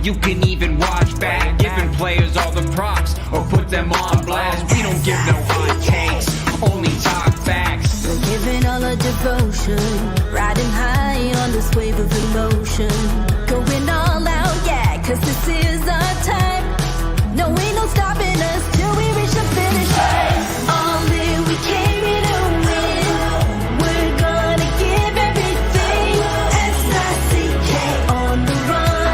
you can even watch back. Giving players all the props or put them on blast. We don't give no hot takes, only talk facts. We're giving all our devotion, riding high on this wave of emotion. Going all out, yeah, cause this is our time. No, ain't no stopping us till we reach the finish line. All in, we came here to win. We're gonna give everything. S-I-C-K on the run.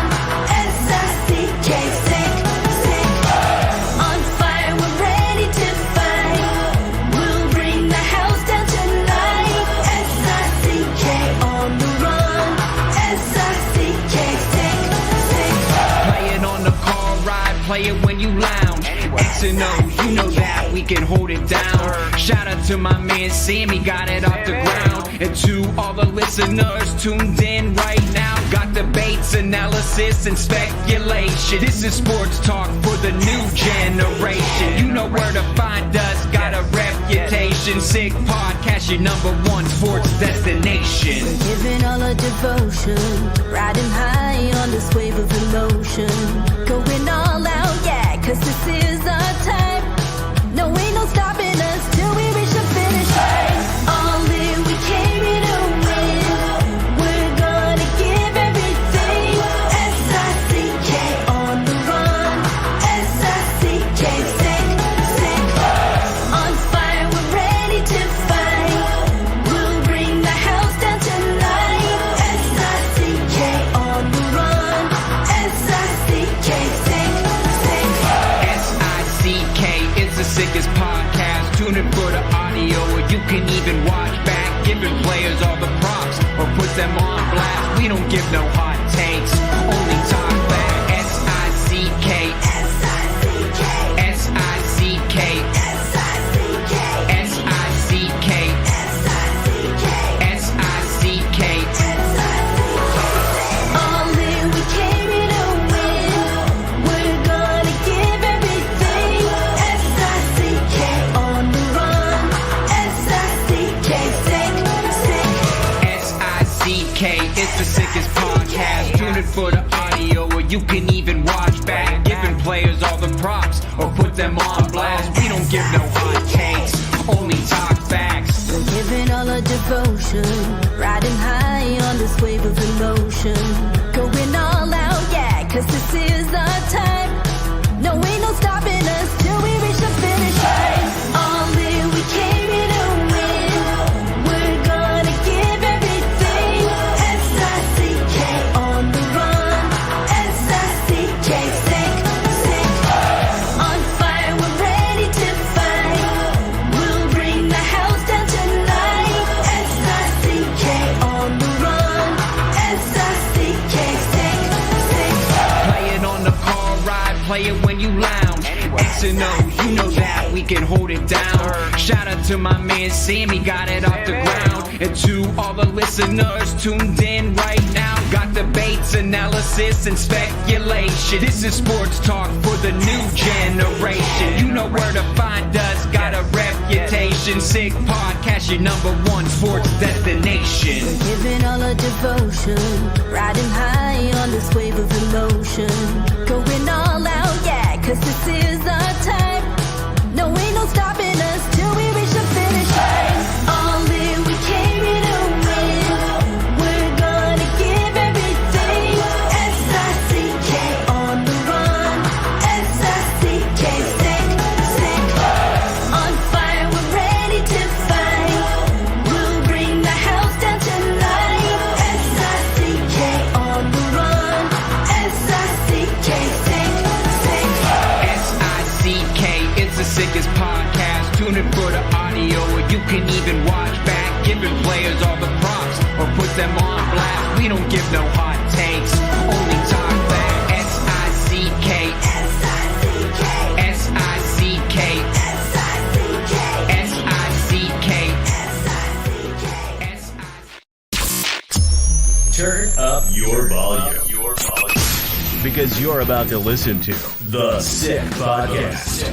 S-I-C-K, sick. On fire, we're ready to fight. We'll bring the house down tonight. S-I-C-K on the run. S-I-C-K, sick. Play it on the car ride, play it when you lounge. X and O, you know that we can hold it down. Shout out to my man Sammy, got it off the ground. And to all the listeners tuned in right now, got debates, analysis, and speculation. This is sports talk for the new generation. You know where to find us, got a reputation. Sick podcast, your #1 sports destination. Giving all our devotion, riding high on this wave of emotion. Going all out, yeah, cause this is our time. No, ain't no stopping us till we reach the finish line. All in, we came here to win. We're gonna give everything. S-I-C-K on the run. S-I-C-K, sick. On fire, we're ready to fight. We'll bring the house down tonight. S-I-C-K on the run. S-I-C-K, sick. S-I-C-K is the sickest podcast. Tune in for the audio, or you can even watch back. Giving players all the props or put them on blast. We don't give no hot takes, only talk back. S-I-C-K, S-I-C-K, S-I-C-K, S-I-C-K, S-I-C-K, S-I-C-K. All in, we came here to win. We're gonna give everything. S-I-C-K on the run. S-I-C-K, sick. S-I-C-K is the sickest podcast. Tune in for the audio, or you can even watch back. Giving players all the props or put them on blast. We don't give no hot takes, only talk facts. We're giving all our devotion, riding high on this wave of emotion. Going all out, yeah, cause this is our time. No, ain't no stopping us till we reach the finish line. All in, we came here to win. We're gonna give everything. S-I-C-K on the run. S-I-C-K, sick. On fire, we're ready to fight. We'll bring the house down tonight. S-I-C-K on the run. S-I-C-K, sick. Play it on the car ride, play it when you lounge. X and O, you know that we can hold it down. Shout out to my man Sammy, got it off the ground. And to all the listeners tuned in right now, got debates, analysis, and speculation. This is sports talk for the new generation. You know where to find us, got a reputation. Sick podcast, your #1 sports destination. Giving all our devotion, riding high on this wave of emotion. Going all out, yeah, cause this is our time. No, ain't no stopping us till we reach the finish line. All in, we came here to win. We're gonna give everything. S-I-C-K on the run. S-I-C-K, sick. On fire, we're ready to fight. We'll bring the house down tonight. S-I-C-K on the run. S-I-C-K, sick. S-I-C-K is the sickest podcast. Tune in for the audio, or you can even watch back. Giving players all the props or put them on blast. We don't give no hot takes, only talk back. S-I-C-K, S-I-C-K, S-I-C-K, S-I-C-K, S-I-C-K, S-I-C-K. Turn up your volume. Because you're about to listen to The Sick Podcast.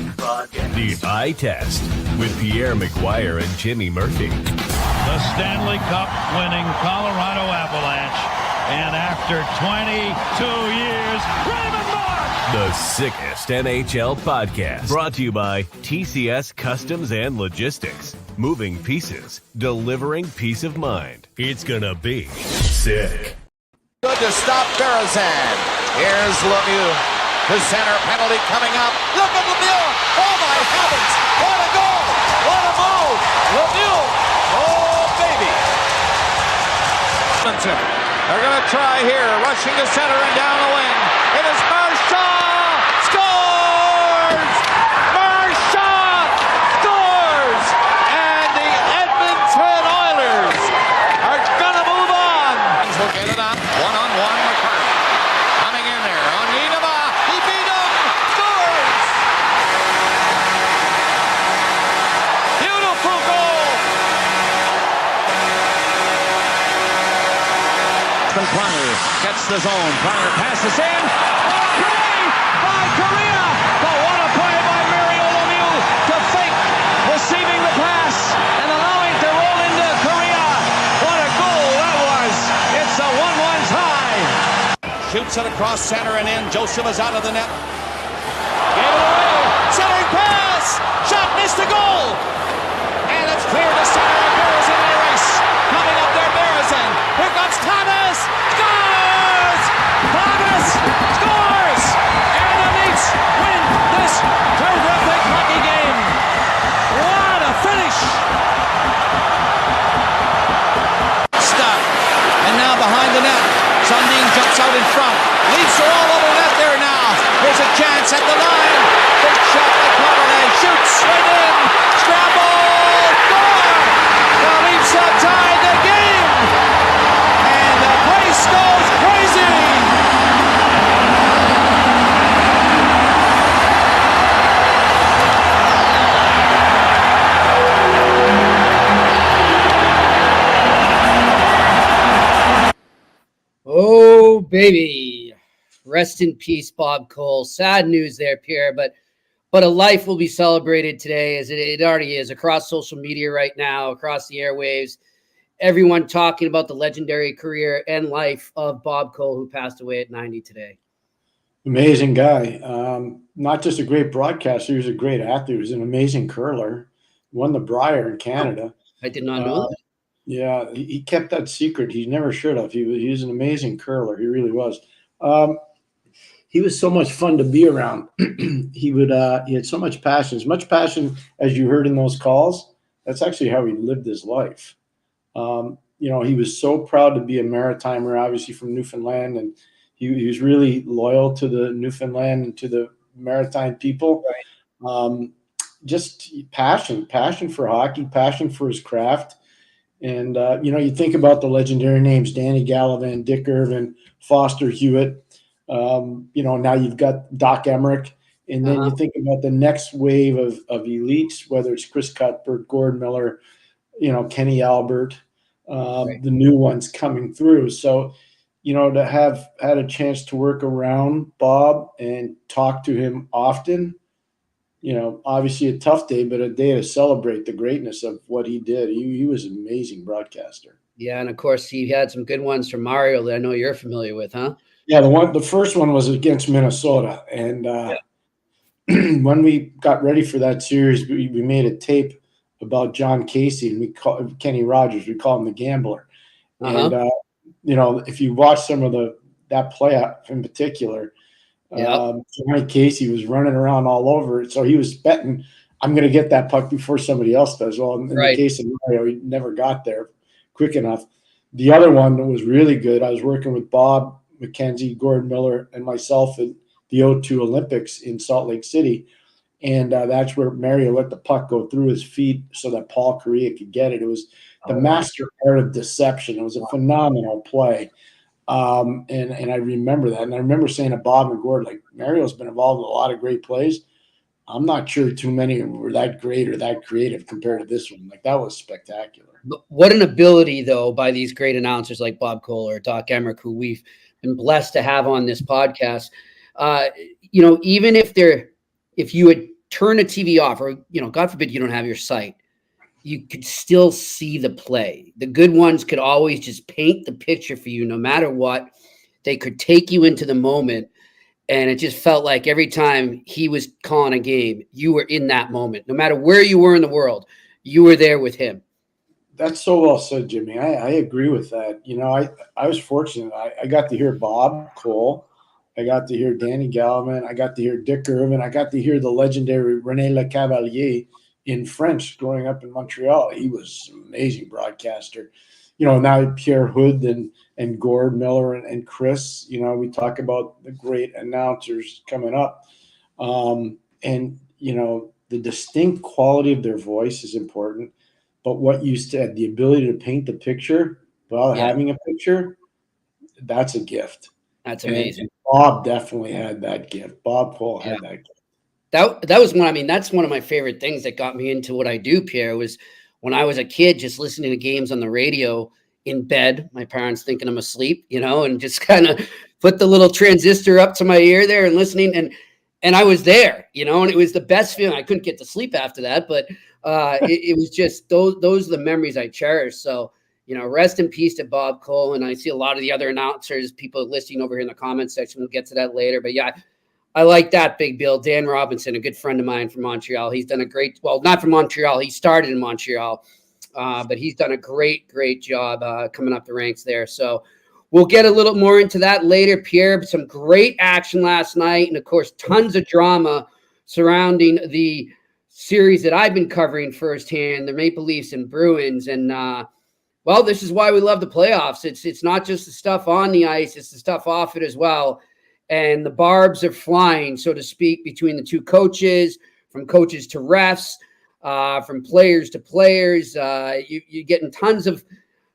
The Eye Test with Pierre, McGuire, and Jimmy Murphy. The Stanley Cup winning Colorado Avalanche and after after 22 years. Raymond Mark! The sickest NHL podcast. Brought to you by TCS Customs and Logistics. Moving pieces, delivering peace of mind. It's gonna be sick. Good to stop Berezan. Here's Lemieux. The center penalty coming up. Look at Lemieux. Oh my heavens. What a goal. What a move. Lemieux. Oh baby. They're going to try here. Rushing to center and down the wing. It is Marchand. Scores. Marchand scores. And the Edmonton Oilers are going to move on. We'll get it up. One-on-one. McGuire coming in there. On Niedema. He beat him. Scores. Beautiful goal. Pronger gets the zone. Pronger passes in. Oh, play by Korea. But what a play by Mario Lemieux to fake receiving the pass and allowing to roll into Korea. What a goal that was. It's a 1-1 tie. Shoots it across center and in. Joseph is out of the net. Gave it away. Centering pass. Shot missed the goal. And it's clear to center. Berezan in a race. Coming up there, Berezan. Here comes Thomas. Scores! Thomas scores! And the Leafs win this terrific hockey game. What a finish! Stuck. And now behind the net. Sundin jumps out in front. Leafs are all over the net there now. There's a chance at the line. Big shot by Carlin. Shoots right in. Scramble. Score! The Leafs have tied the game. And the place goes crazy. Oh, baby. Rest in peace, Bob Cole. Sad news there, Pierre, but a life will be celebrated today, as it already is, across social media right now, across the airwaves. Everyone talking about the legendary career and life of Bob Cole, who passed away at 90 today. Amazing guy. Not just a great broadcaster, he was a great athlete. He was an amazing curler. Won the Brier in Canada. I did not know that. Yeah, he kept that secret. He never should have. He was an amazing curler. He really was. He was so much fun to be around. He had so much passion. As much passion as you heard in those calls, that's actually how he lived his life. He was so proud to be a Maritimer, obviously from Newfoundland, and he was really loyal to the Newfoundland and to the Maritime people. Right. Just passion for hockey, passion for his craft. And, you think about the legendary names, Danny Gallivan, Dick Irvin, Foster Hewitt. Now you've got Doc Emmerich. And then you think about the next wave of elites, whether it's Chris Cuthbert, Gord Miller, Kenny Albert, the new ones coming through. So, to have had a chance to work around Bob and talk to him often, obviously a tough day, but a day to celebrate the greatness of what he did. He was an amazing broadcaster. Yeah, and of course he had some good ones from Mario that I know you're familiar with, huh? Yeah, the first one was against Minnesota, and when we got ready for that series, we made a tape about John Casey, and we call Kenny Rogers. We call him the Gambler. And if you watch some of that playoff in particular. Johnny Casey was running around all over it, so he was betting, I'm going to get that puck before somebody else does. Well, in the case of Mario, he never got there quick enough. The other one that was really good, I was working with Bob McKenzie, Gordon Miller, and myself at the O2 Olympics in Salt Lake City, and that's where Mario let the puck go through his feet so that Paul Correa could get it. It was the master art of deception. It was a phenomenal play. And I remember that. And I remember saying to Bob and Gord, like, Mario's been involved in a lot of great plays. I'm not sure too many of them were that great or that creative compared to this one. Like, that was spectacular. What an ability, though, by these great announcers like Bob Cole or Doc Emmerich, who we've been blessed to have on this podcast. Even if you would turn a TV off, or, God forbid you don't have your sight, you could still see the play. The good ones could always just paint the picture for you no matter what. they could take you into the moment. And it just felt like every time he was calling a game, you were in that moment. No matter where you were in the world, you were there with him. That's so well said, Jimmy. I agree with that. You know, I was fortunate. I got to hear Bob Cole. I got to hear Danny Gallivan. I got to hear Dick Irvin. I got to hear the legendary René Lecavalier in French growing up in Montreal. He was an amazing broadcaster. You know, now Pierre Hood and Gord Miller and Chris, you know, we talk about the great announcers coming up. And, you know, the distinct quality of their voice is important. But what you said, the ability to paint the picture without having a picture, that's a gift. That's amazing. And Bob definitely had that gift. Bob Cole had that gift. That was one. I mean, that's one of my favorite things that got me into what I do, Pierre, was when I was a kid, just listening to games on the radio in bed, my parents thinking I'm asleep, you know, and just kind of put the little transistor up to my ear there and listening. And I was there, you know, and it was the best feeling. I couldn't get to sleep after that, but it was just those are the memories I cherish. So, you know, rest in peace to Bob Cole. And I see a lot of the other announcers, people listening over here in the comments section. We'll get to that later. But yeah, I like that, Big Bill. Dan Robinson, a good friend of mine from Montreal. He's done a great, well, not from Montreal. He started in Montreal, but he's done a great job coming up the ranks there. So we'll get a little more into that later, Pierre. Some great action last night. And, of course, tons of drama surrounding the series that I've been covering firsthand, the Maple Leafs and Bruins. And, well, this is why we love the playoffs. It's not just the stuff on the ice. It's the stuff off it as well. And the barbs are flying, so to speak, between the two coaches, from coaches to refs, from players to players. You're getting tons of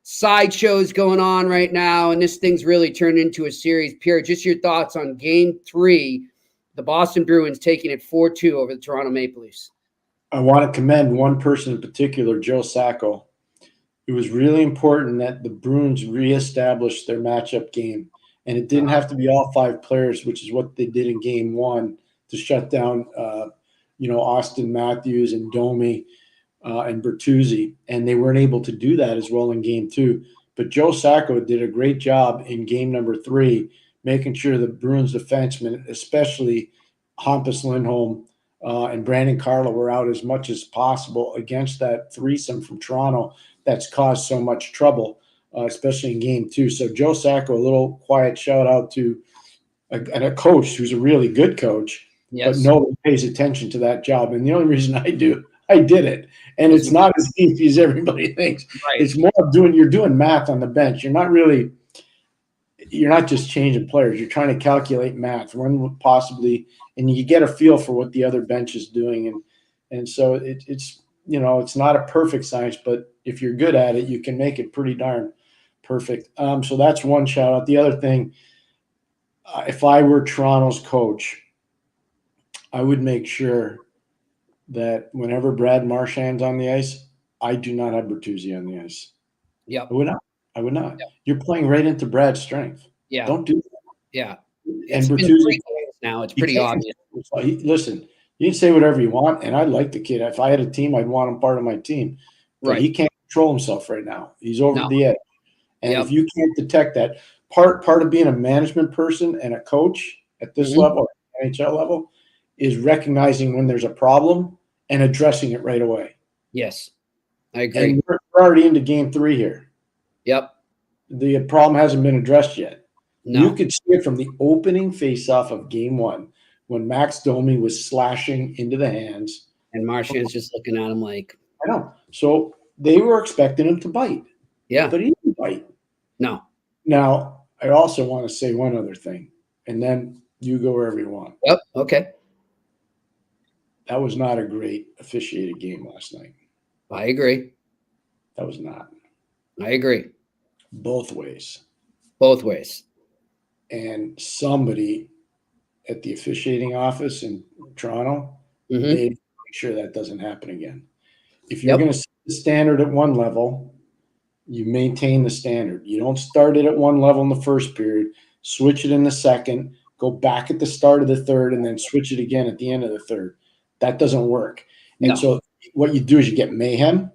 sideshows going on right now, and this thing's really turned into a series. Pierre, just your thoughts on Game 3, the Boston Bruins taking it 4-2 over the Toronto Maple Leafs. I want to commend one person in particular, Joe Sacco. It was really important that the Bruins reestablished their matchup game. And it didn't have to be all 5 players, which is what they did in Game 1 to shut down, Austin Matthews and Domi and Bertuzzi. And they weren't able to do that as well in Game 2. But Joe Sacco did a great job in Game number 3, making sure the Bruins defensemen, especially Hampus Lindholm and Brandon Carlo, were out as much as possible against that threesome from Toronto that's caused so much trouble. Especially in Game 2. So Joe Sacco, a little quiet shout out to a coach who's a really good coach, but nobody pays attention to that job. And the only reason I did it. And it's not as easy as everybody thinks. Right. It's more of you're doing math on the bench. You're not just changing players. You're trying to calculate math, when possibly, and you get a feel for what the other bench is doing. And so it's not a perfect science, but if you're good at it, you can make it pretty darn perfect. So that's one shout out. The other thing, if I were Toronto's coach, I would make sure that whenever Brad Marchand's on the ice, I do not have Bertuzzi on the ice. Yeah, I would not. Yep. You're playing right into Brad's strength. Yeah, don't do that. Yeah, and Bertuzzi now it's pretty obvious. Listen, you can say whatever you want, and I like the kid. If I had a team, I'd want him part of my team. But he can't control himself right now. He's over the edge. And if you can't detect that, part of being a management person and a coach at this level, NHL level, is recognizing when there's a problem and addressing it right away. Yes, I agree. And we're already into Game 3 here. Yep. The problem hasn't been addressed yet. No. You could see it from the opening faceoff of Game 1 when Max Domi was slashing into the hands. And Marchand's just looking at him like. I know. So they were expecting him to bite. Yeah. But he didn't bite. No. Now, I also want to say one other thing, and then you go wherever you want. Yep. Okay. That was not a great officiated game last night. I agree. That was not. I agree. Both ways. Both ways. And somebody at the officiating office in Toronto, they make sure that doesn't happen again. If you're going to set the standard at one level, you maintain the standard. You don't start it at one level in the first period, switch it in the second, go back at the start of the third, and then switch it again at the end of the third. That doesn't work. And so what you do is you get mayhem,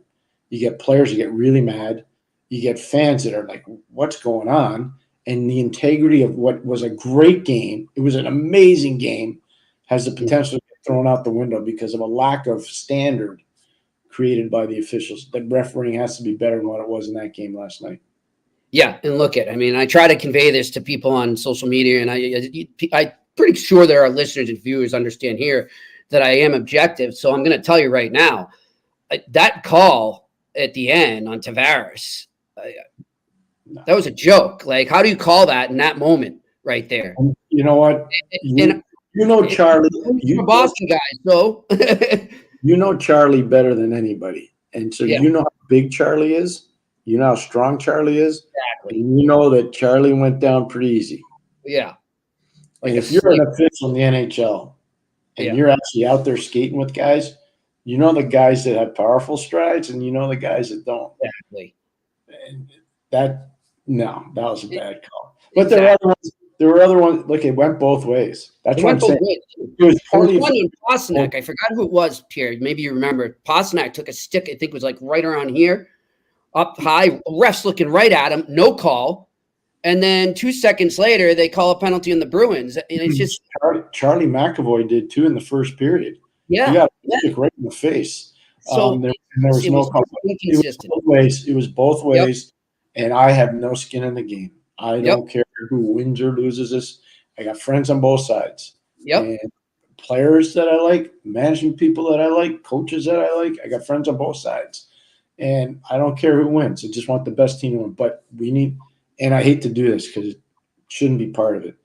you get players who get really mad, you get fans that are like, what's going on? and the integrity of what was a great game, it was an amazing game, has the potential to get thrown out the window because of a lack of standard created by the officials. The refereeing has to be better than what it was in that game last night. Yeah, and look at, I mean, I try to convey this to people on social media, and I'm pretty sure that our listeners and viewers understand here that I am objective. So I'm going to tell you right now, that call at the end on Tavares, that was a joke. Like, how do you call that in that moment right there? And you know what? You know Charlie. You're a Boston guy, so you know Charlie better than anybody, and so you know how big Charlie is. You know how strong Charlie is. Exactly. And you know that Charlie went down pretty easy. Yeah. Like if you're an official in the NHL and you're actually out there skating with guys, you know the guys that have powerful strides, and you know the guys that don't. Exactly. And that was a bad call. But there were other ones. Look, it went both ways. That's what I'm saying. It was one in Pasternak. I forgot who it was, Pierre. Maybe you remember. Pasternak took a stick, I think it was like right around here, up high. Ref's looking right at him, no call. And then 2 seconds later, they call a penalty on the Bruins. And it's just Charlie McAvoy did too in the first period. Yeah. He got a stick right in the face. So there was no call. It was both ways. And I have no skin in the game. I don't care who wins or loses this. I got friends on both sides. And players that I like, managing people that I like, coaches that I like. I got friends on both sides. And I don't care who wins. I just want the best team to win. But we need – and I hate to do this because it shouldn't be part of it.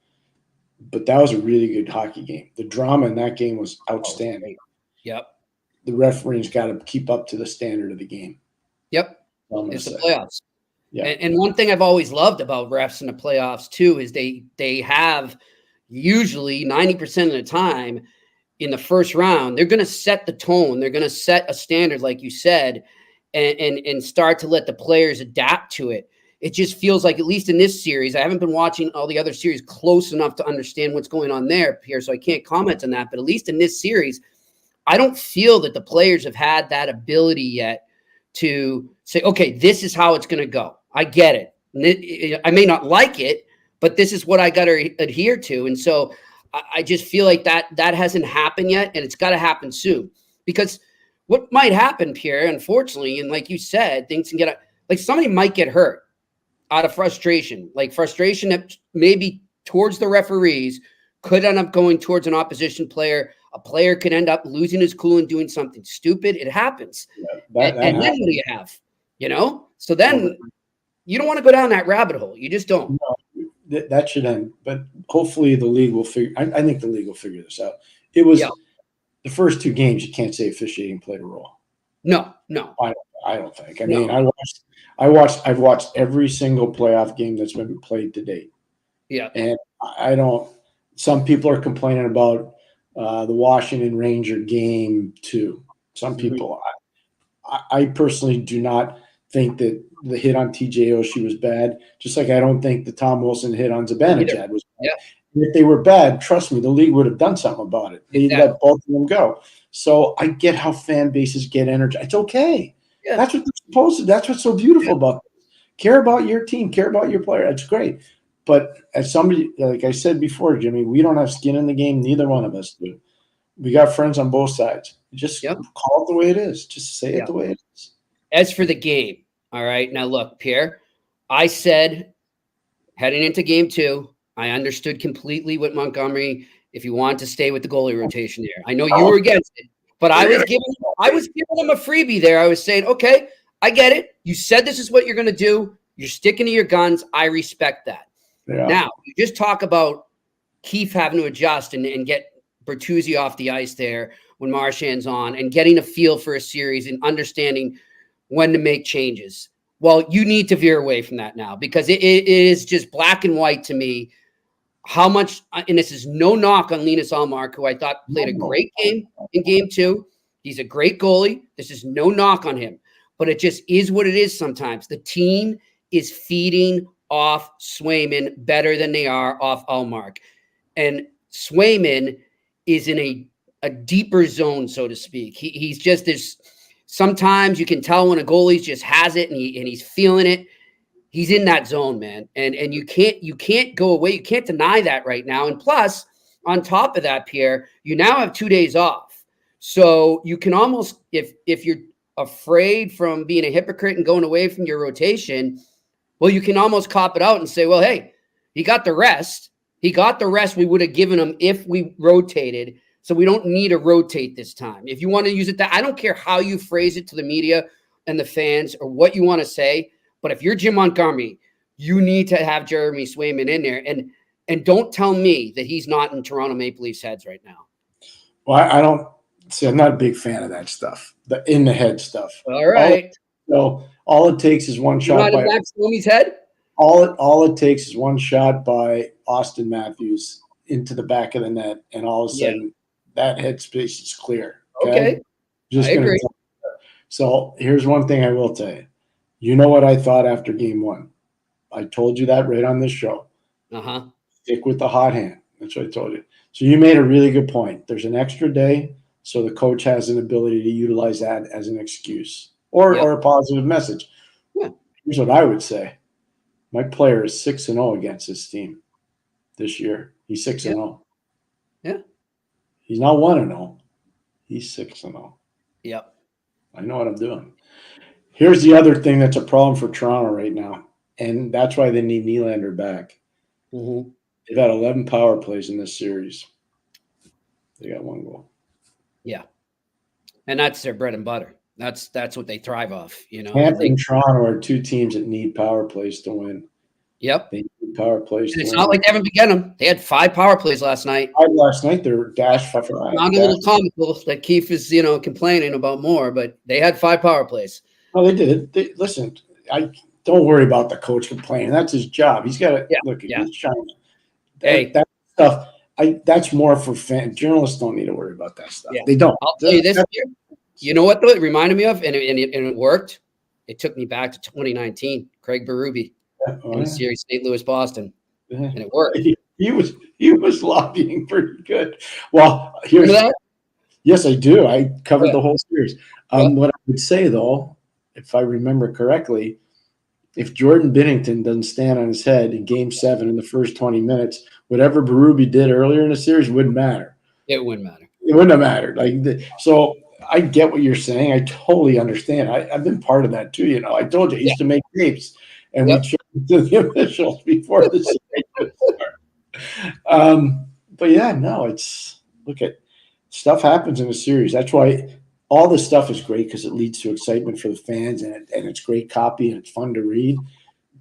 But that was a really good hockey game. The drama in that game was outstanding. Yep. The referee's got to keep up to the standard of the game. Yep. It's the playoffs. Yeah. And one thing I've always loved about refs in the playoffs too is they have usually 90% of the time in the first round, they're going to set the tone. They're going to set a standard, like you said, and start to let the players adapt to it. It just feels like, at least in this series, I haven't been watching all the other series close enough to understand what's going on there, Pierre, so I can't comment on that. But at least in this series, I don't feel that the players have had that ability yet to say, okay, this is how it's going to go. I get it. I may not like it, but this is what I got to adhere to. And so I just feel like that hasn't happened yet, and it's got to happen soon. Because what might happen, Pierre, unfortunately, and like you said, things can get like somebody might get hurt out of frustration, like frustration that maybe towards the referees could end up going towards an opposition player. A player could end up losing his cool and doing something stupid. It happens. And then what do you have? So then you don't want to go down that rabbit hole. You just don't. No, that should end. But hopefully the league will figure. I think the league will figure this out. It was the first two games. You can't say officiating played a role. No. I don't think. I mean, I've watched every single playoff game that's been played to date. Yeah. And I don't. Some people are complaining about the Washington Ranger game too. Some people. I personally do not think that the hit on TJ Oshie was bad, just like I don't think the Tom Wilson hit on Zibanejad was bad. Yeah. If they were bad, trust me, the league would have done something about it. They let both of them go. So I get how fan bases get energized. It's okay. Yeah. That's what they're supposed to. That's what's so beautiful about this. Care about your team, care about your player. That's great. But as somebody, like I said before, Jimmy, we don't have skin in the game. Neither one of us do. We got friends on both sides. Just call it the way it is. Just say it the way it is. As for the game, all right. Now, look, Pierre, I said heading into game 2, I understood completely what Montgomery, if you want to stay with the goalie rotation there. I know you were against it, but I was giving him a freebie there. I was saying, okay, I get it. You said this is what you're going to do. You're sticking to your guns. I respect that. Yeah. Now, you just talk about Keefe having to adjust and get Bertuzzi off the ice there when Marchand's on and getting a feel for a series and understanding when to make changes. Well, you need to veer away from that now because it is just black and white to me how much, and this is no knock on Linus Ullmark, who I thought played a great game in game 2. He's a great goalie. This is no knock on him, but it just is what it is sometimes. The team is feeding off Swayman better than they are off Ullmark. And Swayman is in a deeper zone, so to speak. He's just this. Sometimes you can tell when a goalie just has it and he's feeling it. he's in that zone, man. And you can't go away. You can't deny that right now. And plus, on top of that, Pierre, you now have 2 days off. So you can almost, if you're afraid from being a hypocrite and going away from your rotation, well, you can almost cop it out and say, well, hey, he got the rest. He got the rest we would have given him if we rotated. So we don't need to rotate this time. If you want to use it, I don't care how you phrase it to the media and the fans or what you want to say. But if you're Jim Montgomery, you need to have Jeremy Swayman in there. And don't tell me that he's not in Toronto Maple Leafs heads right now. Well, I don't see. I'm not a big fan of that stuff, the in the head stuff. All right. All it takes is one shot. Not in Max Domi's head? All it takes is one shot by Austin Matthews into the back of the net, and all of a sudden that headspace is clear. Okay. Just I agree. So here's one thing I will tell you. You know what I thought after game 1? I told you that right on this show. Uh-huh. Stick with the hot hand. That's what I told you. So you made a really good point. There's an extra day, so the coach has an ability to utilize that as an excuse or a positive message. Yeah. Here's what I would say. My player is 6-0 against this team this year. He's 6-0. Yeah. He's not 1-0. He's 6-0. Yep. I know what I'm doing. Here's the other thing that's a problem for Toronto right now, and that's why they need Nylander back. Mm-hmm. They've had 11 power plays in this series. They got 1 goal. Yeah. And that's their bread and butter. That's what they thrive off, you know. Tampa and Toronto are 2 teams that need power plays to win. Yep. They need power plays And it's to not win. like they haven't begun them. They had 5 power plays last night. Last night they were dash 5. Not a little comical that Keefe is, complaining about more, but they had 5 power plays. No, they did. Listen, I don't worry about the coach complaining. That's his job. He's got to look. He's trying. That stuff. That's more for fans. Journalists don't need to worry about that stuff. Yeah. They don't. I'll tell you this. You know what though? It reminded me of, and it worked. It took me back to 2019. Craig Berube in the series, St. Louis, Boston, and it worked. He was lobbying pretty good. Well, here's that. Yes, I do. I covered the whole series. What I would say though, if I remember correctly, if Jordan Binnington doesn't stand on his head in Game 7 in the first 20 minutes, whatever Berube did earlier in the series wouldn't matter. It wouldn't matter. It wouldn't have mattered. So I get what you're saying. I totally understand. I've been part of that too. I told you I used to make tapes, and we showed it to the officials before the series would start. But yeah, no, stuff happens in a series. That's why all this stuff is great because it leads to excitement for the fans, and it's great copy and it's fun to read.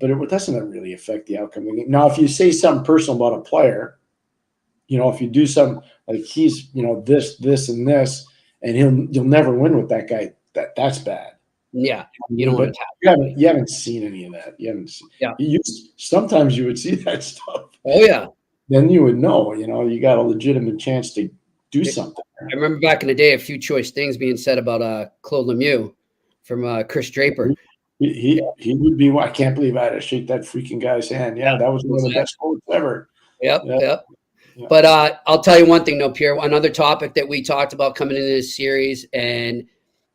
But it doesn't really affect the outcome of the game. Now, if you say something personal about a player, if you do something like he's, this, and this, and you'll never win with that guy, that's bad. Yeah, you don't want to. You haven't seen any of that. You haven't seen. Yeah. Sometimes you would see that stuff. Oh yeah. Then you would know. You got a legitimate chance to do something. I remember back in the day, a few choice things being said about Claude Lemieux from Chris Draper. He would be. I can't believe I had to shake that freaking guy's hand. Yeah, that was one of the best quotes ever. Yep. But I'll tell you one thing, though, Pierre. Another topic that we talked about coming into this series, and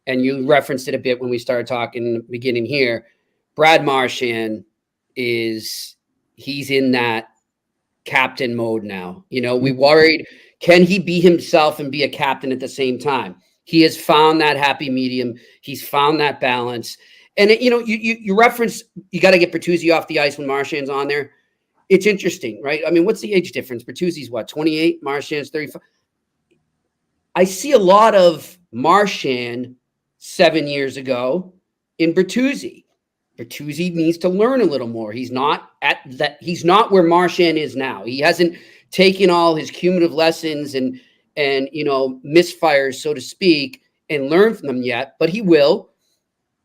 you referenced it a bit when we started talking in the beginning here. Brad Marchand he's in that captain mode now. We worried, can he be himself and be a captain at the same time? He has found that happy medium. He's found that balance. And you reference, you got to get Bertuzzi off the ice when Marchand's on there. It's interesting, right? I mean, what's the age difference? Bertuzzi's what, 28? Marchand's 35. I see a lot of Marchand 7 years ago in Bertuzzi. Bertuzzi needs to learn a little more. He's not where Marchand is now. He hasn't taken all his cumulative lessons and misfires, so to speak, and learned from them yet, but he will.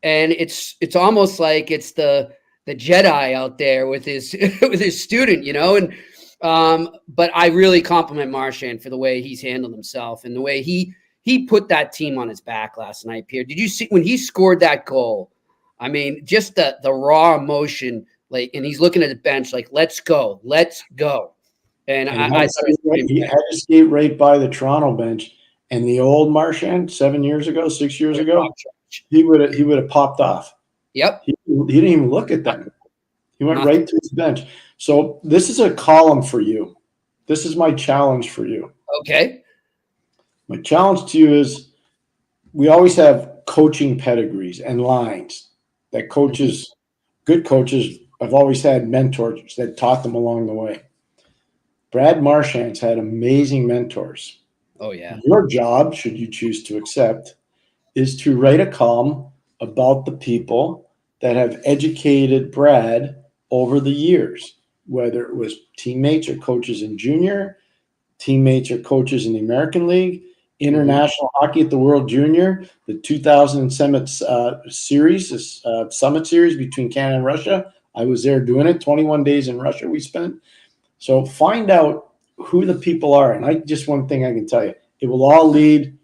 And it's almost like it's the Jedi out there with his with his student, and but I really compliment Marchand for the way he's handled himself and the way he put that team on his back last night. Pierre, did you see when he scored that goal? I mean, just the raw emotion, and he's looking at the bench like, let's go. And he had to skate right by the Toronto bench, and the old Marchand 6 years ago, he would have popped off. Yep. He didn't even look at them. He went right to his bench. So this is a column for you. This is my challenge for you. Okay. My challenge to you is we always have coaching pedigrees and lines that coaches, good coaches, have always had mentors that taught them along the way. Brad Marchand's had amazing mentors. Oh, yeah. Your job, should you choose to accept, is to write a column about the people that have educated Brad over the years, whether it was teammates or coaches in junior, teammates or coaches in the American League, international hockey at the World Junior, the 2000 Summit series, Summit series between Canada and Russia. I was there doing it. 21 days in Russia we spent. So find out who the people are. And just one thing I can tell you, it will all lead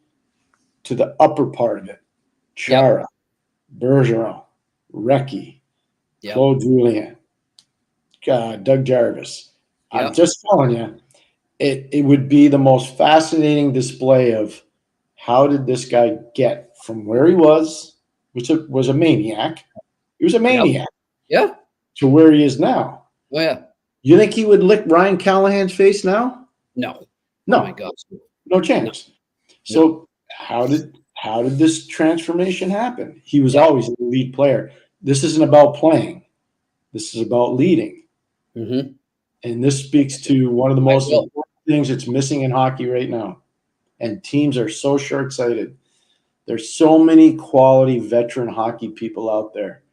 to the upper part of it. Chara, Bergeron, Recchi, Claude Julien, Doug Jarvis. I'm just telling you, it would be the most fascinating display of how did this guy get from where he was, which was a maniac. He was a maniac. Yeah. To where he is now. Oh, yeah. You think he would lick Ryan Callahan's face now? No. No. Oh, my God. No chance. No. So how did this transformation happen? He was always an elite player. This isn't about playing. This is about leading. Mm-hmm. And this speaks to one of the most important things that's missing in hockey right now. And teams are so short-sighted. There's so many quality veteran hockey people out there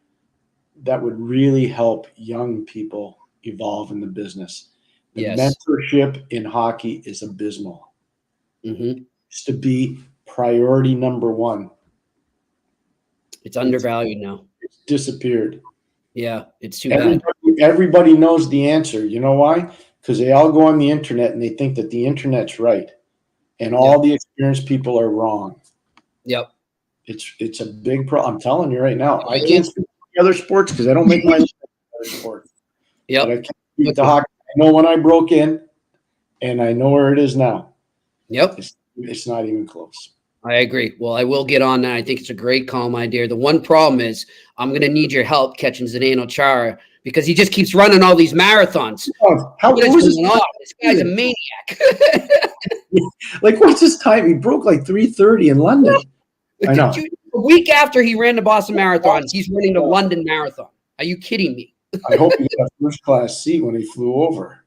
that would really help young people evolve in the business. The mentorship in hockey is abysmal. It's to be priority number one. It's undervalued now. It's disappeared. Yeah, it's too bad. Everybody knows the answer. You know why? Because they all go on the internet and they think that the internet's right. And all the experienced people are wrong. Yep. It's a big problem. I'm telling you right now. I can't speak to other sports because I don't make my other sports. Yep. But I can't speak to hockey. I know when I broke in, and I know where it is now. Yep. It's not even close. I agree. Well, I will get on that. I think it's a great calm idea. The one problem is I'm going to need your help catching Zdeno Chara because he just keeps running all these marathons. What is his time? This guy's a maniac. Like, what's his time? He broke like 3:30 in London. I know. A week after he ran the Boston Marathon, he's running the London Marathon. Are you kidding me? I hope he got a first-class seat when he flew over.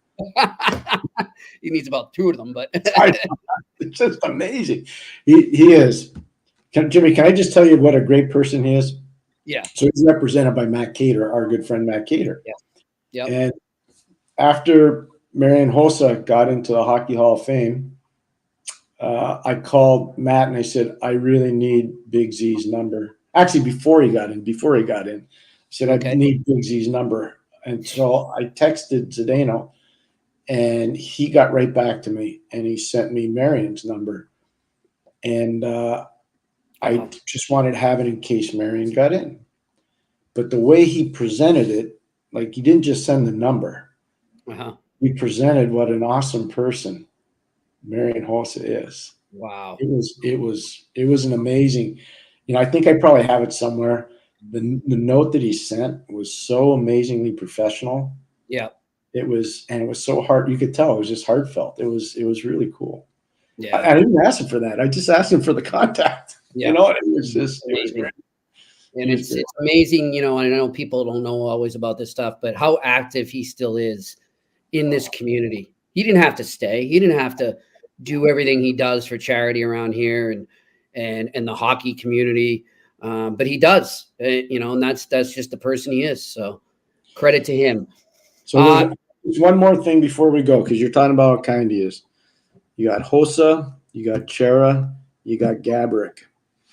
He needs about 2 of them, but it's just amazing. He is. Jimmy, can I just tell you what a great person he is? Yeah. So he's represented by Matt Cater, our good friend Matt Cater. Yeah. Yep. And after Marian Hossa got into the Hockey Hall of Fame, I called Matt and I said, I really need Big Z's number. Actually, before he got in, I said, I need Big Z's number. And so I texted Zdeno, and he got right back to me, and he sent me Marian's number. And I just wanted to have it in case Marian got in. But the way he presented it, like he didn't just send the number. He presented what an awesome person Marian Hossa is. Wow. It was an amazing, I think I probably have it somewhere. The note that he sent was so amazingly professional. Yeah. It was so hard. You could tell it was just heartfelt. It was really cool. Yeah. I didn't ask him for that. I just asked him for the contact. Yeah. It was great. And it's amazing, and I know people don't know always about this stuff, but how active he still is in this community. He didn't have to stay. He didn't have to do everything he does for charity around here and the hockey community. But he does, and that's just the person he is. So credit to him. So there's one more thing before we go, because you're talking about how kind he is. You got Hossa, you got Chara, you got Gaborik.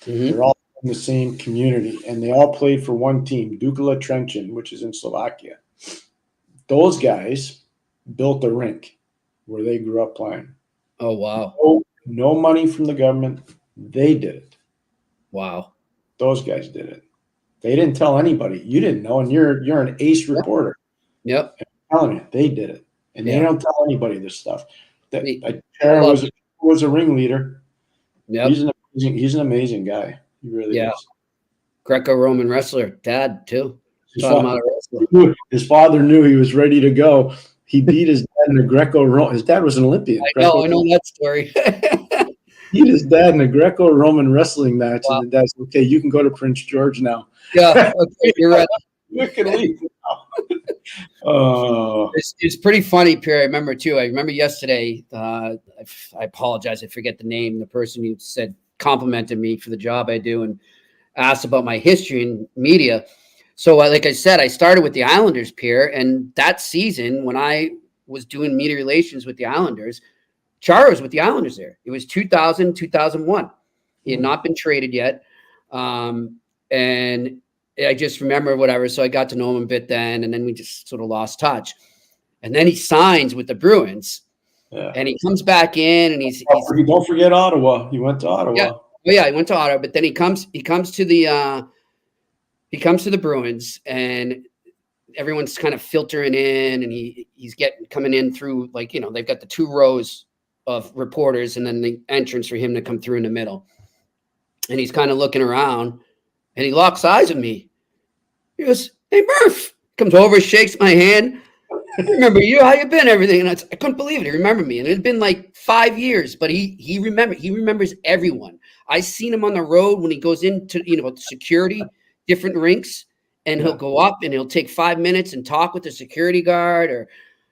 They're all in the same community, and they all played for one team, Dukla Trenčín, which is in Slovakia. Those guys built a rink where they grew up playing. Oh, wow. No money from the government. They did it. Wow. Those guys did it. They didn't tell anybody. You didn't know, and you're an ace reporter. Yep. I'm telling you, they did it. And they don't tell anybody this stuff. Pierre was a ringleader. Yep. He's an amazing guy. He really is. Greco-Roman wrestler, dad too. His father knew he was ready to go. He beat his dad in the Greco-Roman. His dad was an Olympian. I know that story. Beat his dad in a Greco-Roman wrestling match, Wow. and the dad said, "Okay, you can go to Prince George now. Yeah, okay, you're right. You can leave now." Oh, It's pretty funny, Pierre. I remember yesterday. I apologize. I forget the name. The person who said complimented me for the job I do and asked about my history in media. So, like I said, I started with the Islanders, Pierre, and that season when I was doing media relations with the Islanders, Chara was with the Islanders there. It was 2000, 2001. He had not been traded yet. And I just remember whatever. So I got to know him a bit then, and then we just sort of lost touch. And then he signs with the Bruins, and he comes back in, and he's don't forget Ottawa. He went to Ottawa. Yeah. Oh, yeah, he went to Ottawa, but then he comes to the Bruins, and everyone's kind of filtering in, and he's coming in through, like, they've got the 2 rows of reporters and then the entrance for him to come through in the middle. And he's kind of looking around, and he locks eyes with me. He goes, "Hey, Murph." Comes over, shakes my hand. "I remember you. How you been? Everything." And I couldn't believe it. He remembered me. And it had been like 5 years, but he remembers everyone. I seen him on the road when he goes into, security, different rinks, and he'll go up and he'll take 5 minutes and talk with the security guard or,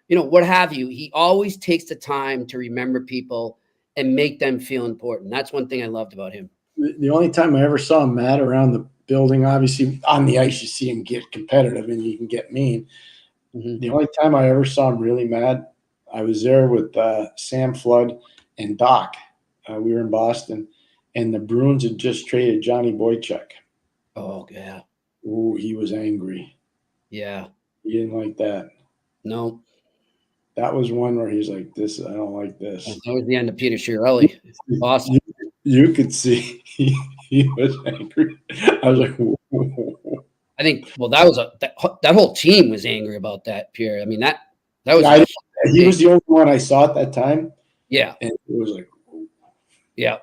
what have you. He always takes the time to remember people and make them feel important. That's one thing I loved about him. The only time I ever saw him mad around the building, obviously on the ice, you see him get competitive and you can get mean. Mm-hmm. The only time I ever saw him really mad, I was there with Sam Flood and Doc. We were in Boston, and the Bruins had just traded Johnny Boychuk. Oh, yeah. Ooh, he was angry. Yeah. He didn't like that. No. That was one where he's like, "This, I don't like this." That was the end of Peter Chiarelli. Awesome. You could see he was angry. I was like, whoa. I think, that was that whole team was angry about that, Pierre. I mean, that was. He was the only one I saw at that time. Yeah. And it was like, yeah.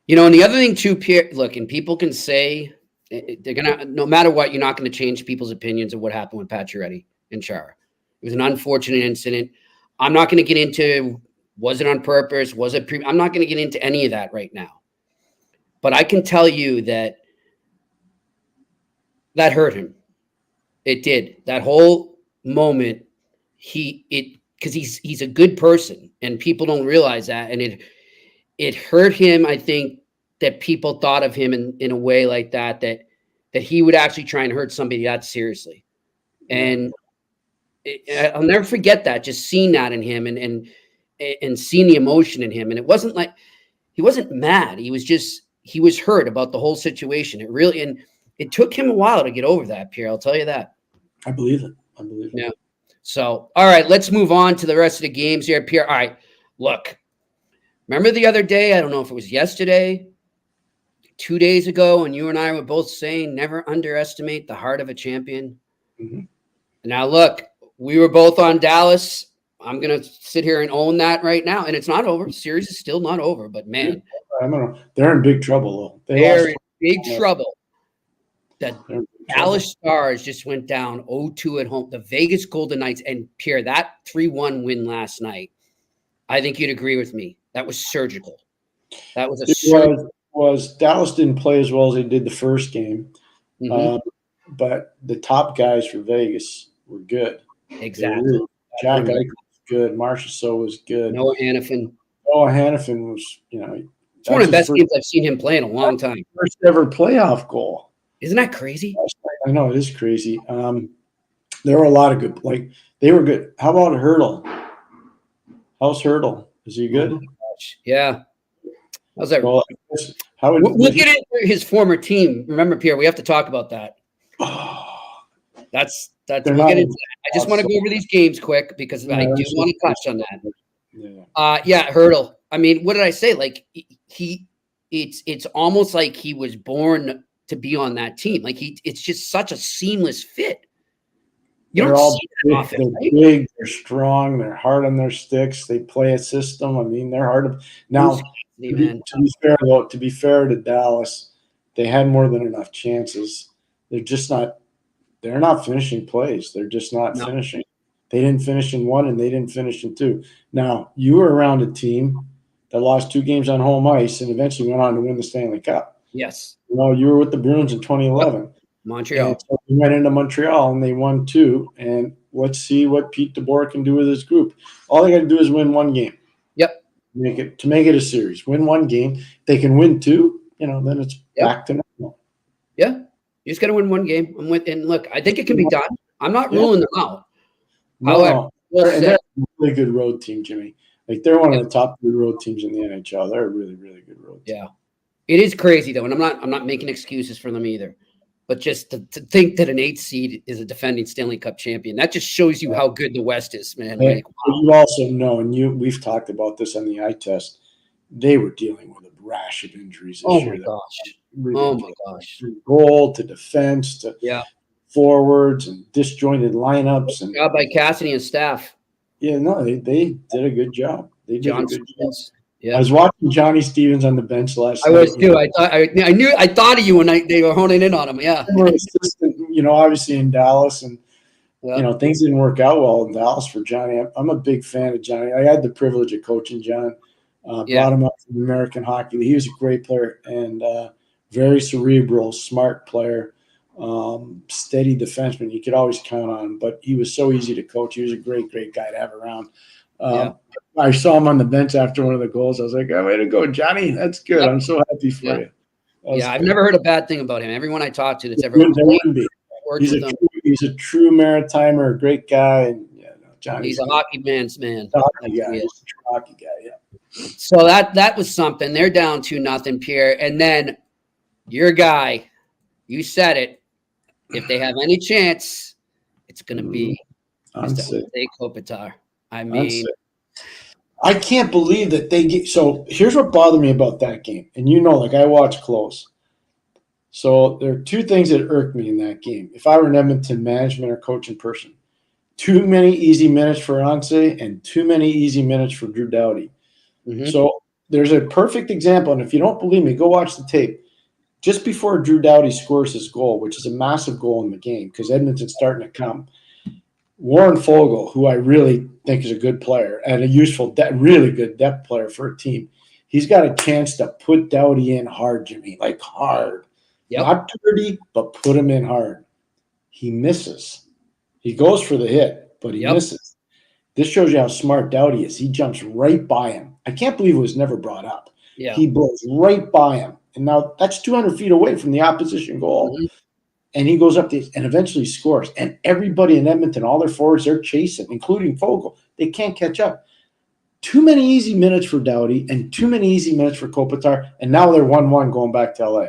And the other thing too, Pierre, look, and people can say they're going to, no matter what, you're not going to change people's opinions of what happened with Pacioretty and Chara. It was an unfortunate incident. I'm not going to get into, was it on purpose? Was it I'm not going to get into any of that right now. But I can tell you that hurt him. It did. That whole moment, because he's a good person and people don't realize that. And it hurt him. I think that people thought of him in a way like that he would actually try and hurt somebody that seriously. And I'll never forget that, just seeing that in him and seeing the emotion in him. And it wasn't like, he wasn't mad. He was hurt about the whole situation. And it took him a while to get over that, Pierre. I'll tell you that. I believe it. Yeah. So, all right, let's move on to the rest of the games here, Pierre. All right, look, remember the other day, I don't know if it was yesterday, 2 days ago, and you and I were both saying never underestimate the heart of a champion. Mm-hmm. Now, look, we were both on Dallas. I'm going to sit here and own that right now. And it's not over. The series is still not over. But, man. I don't know. They're in big trouble, though. They're in big trouble. The Dallas Stars just went down 0-2 at home. The Vegas Golden Knights and Pierre, that 3-1 win last night, I think you'd agree with me. That was surgical. That was was Dallas didn't play as well as they did the first game. Mm-hmm. But the top guys for Vegas were good. Exactly. Jack Eichel was good. Marchand was good. Noah Hannafin was, it's one of the best games I've seen him play in a long time. First ever playoff goal. Isn't that crazy? I know, it is crazy. There were a lot of good, they were good. How about Hurdle? How's Hurdle? Is he good? Oh, yeah. How's that? Well, we'll get into his former team. Remember, Pierre, we have to talk about that. That's we'll get into that. I just want to go over these games quick because I do want to touch on that. Yeah. Hurdle. I mean, what did I say? Like it's almost like he was born to be on that team. Like it's just such a seamless fit. They're all big, often, they're right? Big, they're strong, they're hard on their sticks, they play a system. I mean, they're hard to now. To be fair to Dallas, they had more than enough chances. They're just not they're not finishing plays. They're just not finishing. They didn't finish in 1 and they didn't finish in 2. Now, you were around a team that lost 2 games on home ice and eventually went on to win the Stanley Cup. Yes. You know, you were with the Bruins in 2011. Montreal. And so we went into Montreal and they won 2. And let's see what Pete DeBoer can do with his group. All they got to do is win 1 game. Yep. Make it a series. Win 1 game. If they can win 2, you know, then it's back to normal. Yeah. You just got to win 1 game. And look, I think it can be done. I'm not ruling them out. However, they're a really good road team, Jimmy. Like, they're one of the top 3 road teams in the NHL. They're a really, really good road team. Yeah. It is crazy, though, and I'm not making excuses for them either. But just to think that an 8th seed is a defending Stanley Cup champion, that just shows you how good the West is, man. And Like, wow. you also know, and we've talked about this on the eye test, they were dealing with a rash of injuries this year. Oh my gosh. From goal to defense to forwards and disjointed lineups. And Job by Cassidy and staff. Yeah, no, they did a good job. They did a good job. Yeah. I was watching Johnny Stevens on the bench last night. I was too. I thought of you when they were honing in on him. Yeah. They were assistant, you know, obviously in Dallas, and you know, things didn't work out well in Dallas for Johnny. I'm a big fan of Johnny. I had the privilege of coaching John. Brought him up from American Hockey League. He was a great player and very cerebral, smart player, steady defenseman. You could always count on him, but he was so easy to coach. He was a great, great guy to have around. I saw him on the bench after one of the goals. I was like, oh, way to go, Johnny. That's good. I'm so happy for you. I've never heard a bad thing about him. Everyone I talk to that's ever he's a true Maritimer, a great guy. And Johnny. He's a hockey man's man. Hockey guy. He's a hockey guy, So that was something. They're down 2-0, Pierre. And then your guy, you said it. If they have any chance, it's going to be Mr. Kopitar. I mean, I can't believe that they get. So here's what bothered me about that game. And like I watch close. So there are 2 things that irked me in that game. If I were an Edmonton management or coaching person, too many easy minutes for Anse and too many easy minutes for Drew Doughty. Mm-hmm. So there's a perfect example. And if you don't believe me, go watch the tape. Just before Drew Doughty scores his goal, which is a massive goal in the game because Edmonton's starting to come, Warren Fogle, who I really think is a good player and a useful, really good depth player for a team, he's got a chance to put Doughty in hard, Jimmy, like hard. Yep. Not dirty, but put him in hard. He misses. He goes for the hit, but he misses. This shows you how smart Doughty is. He jumps right by him. I can't believe it was never brought up. Yeah. He blows right by him. And now that's 200 feet away from the opposition goal. Mm-hmm. And he goes up there and eventually scores. And everybody in Edmonton, all their forwards, they're chasing, including Fogle. They can't catch up. Too many easy minutes for Doughty and too many easy minutes for Kopitar. And now they're 1-1 going back to LA.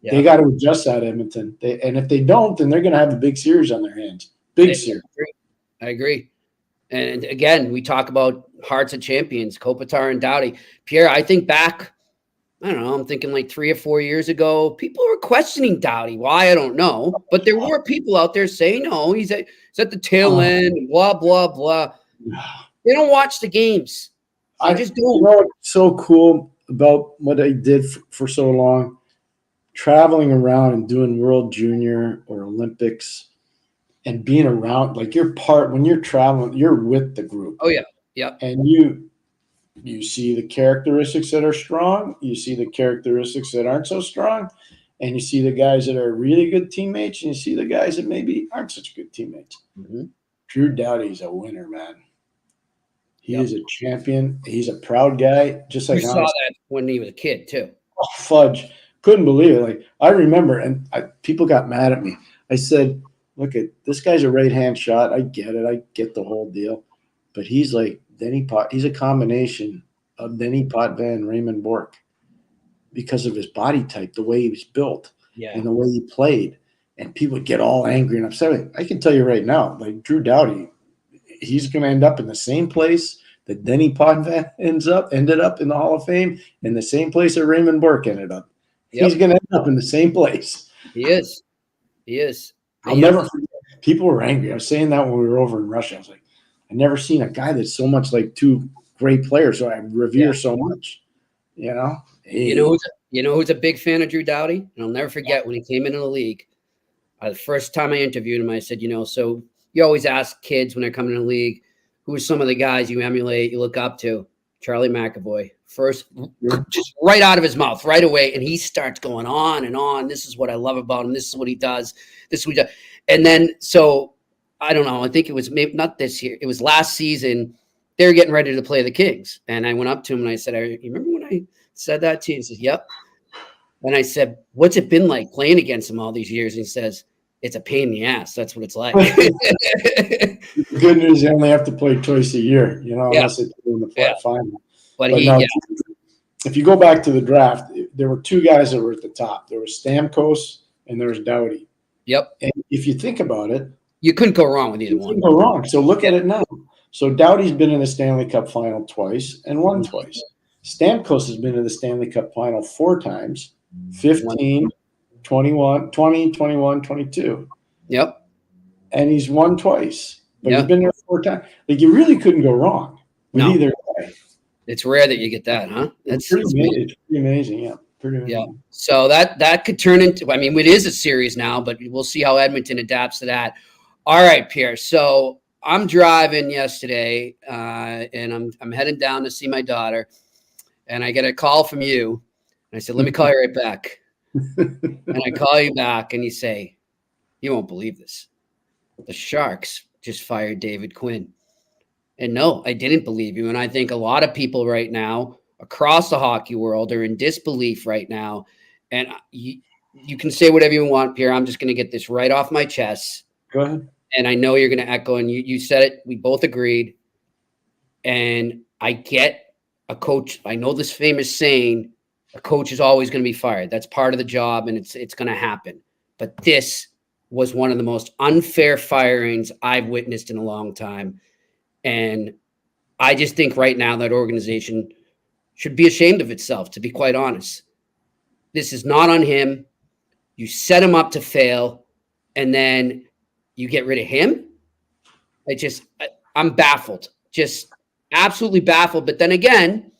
Yeah. They got to adjust that, Edmonton. And if they don't, then they're going to have a big series on their hands. Big series. I agree. And again, we talk about hearts of champions, Kopitar and Doughty. Pierre, I think back, I don't know, I'm thinking like 3 or 4 years ago, people were questioning Doughty. Why? I don't know. But there were people out there saying, no, he's at the tail end, blah, blah, blah. They don't watch the games. I just don't. You know what's so cool about what I did for so long? Traveling around and doing World Junior or Olympics and being around, like when you're traveling, you're with the group. Oh, yeah. Yeah. And you see the characteristics that are strong. You see the characteristics that aren't so strong. And you see the guys that are really good teammates. And you see the guys that maybe aren't such good teammates. Mm-hmm. Drew Doughty's a winner, man. He is a champion. He's a proud guy. Just like you saw that when he was a kid, too. Oh, fudge. Couldn't believe it. Like, I remember, and people got mad at me. I said, look, this guy's a right-hand shot. I get it. I get the whole deal. But he's like Denny Pot. He's a combination of Denny Potvin and Raymond Bourque because of his body type, the way he was built, and the way he played. And people get all angry and upset. I can tell you right now, like Drew Doughty, he's going to end up in the same place that Denny Potvin ended up in the Hall of Fame, in the same place that Raymond Bourque ended up. Yep. He's going to end up in the same place. He is. I'll never forget. People were angry. I was saying that when we were over in Russia. I was like, I've never seen a guy that's so much like 2 great players, so I revere so much. You know? You know who's a big fan of Drew Doughty? And I'll never forget when he came into the league. The first time I interviewed him, I said, so you always ask kids when they're coming in the league, who are some of the guys you emulate, you look up to? Charlie McAvoy. First, just right out of his mouth, right away. And he starts going on and on. This is what I love about him. This is what he does. This is what he does. And then, so I don't know. I think it was maybe not this year. It was last season. They were getting ready to play the Kings. And I went up to him and I said, you remember when I said that to you? He says, yep. And I said, what's it been like playing against him all these years? And he says, it's a pain in the ass. That's what it's like. The good news, they only have to play twice a year, unless they play in the final. But if you go back to the draft, there were two guys that were at the top. There was Stamkos and there was Doughty. Yep. And if you think about it, you couldn't go wrong with either one. Couldn't go wrong. So look at it now. So Doughty's been in the Stanley Cup final twice and won twice. Stamkos has been in the Stanley Cup final 4 times, 15, 21, 20, 21, 22. Yep. And he's won twice. But he's been there 4 times. Like, you really couldn't go wrong with either guy. It's rare that you get that, huh? It's pretty amazing, yeah. Pretty amazing. Yeah. So that could turn into, I mean, it is a series now, but we'll see how Edmonton adapts to that. All right, Pierre. So I'm driving yesterday, and I'm heading down to see my daughter, and I get a call from you. And I said, let me call you right back. And I call you back, and you say, you won't believe this. The Sharks just fired David Quinn. And no, I didn't believe you. And I think a lot of people right now across the hockey world are in disbelief right now. And you can say whatever you want, Pierre. I'm just going to get this right off my chest. Go ahead. And I know you're going to echo, and you said it. We both agreed. And I get a coach. I know this famous saying, a coach is always going to be fired. That's part of the job, and it's going to happen. But this was one of the most unfair firings I've witnessed in a long time. And I just think right now that organization should be ashamed of itself, to be quite honest. This is not on him. You set him up to fail, and then you get rid of him. I'm baffled, just absolutely baffled. But then again,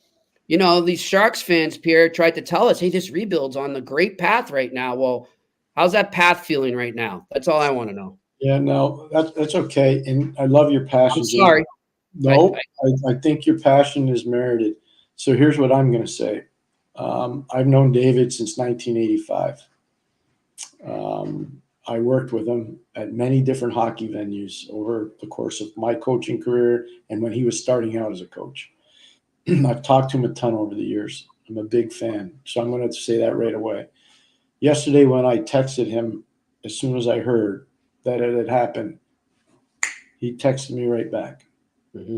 these Sharks fans, Pierre, tried to tell us, hey, this rebuild's on the great path right now. Well, how's that path feeling right now? That's all I want to know. Yeah, no, that's okay. And I love your passion. I'm sorry. No, I think your passion is merited. So here's what I'm going to say. I've known David since 1985. I worked with him at many different hockey venues over the course of my coaching career and when he was starting out as a coach. I've talked to him a ton over the years. I'm a big fan. So I'm going to say that right away. Yesterday when I texted him, as soon as I heard that it had happened, he texted me right back. Mm-hmm.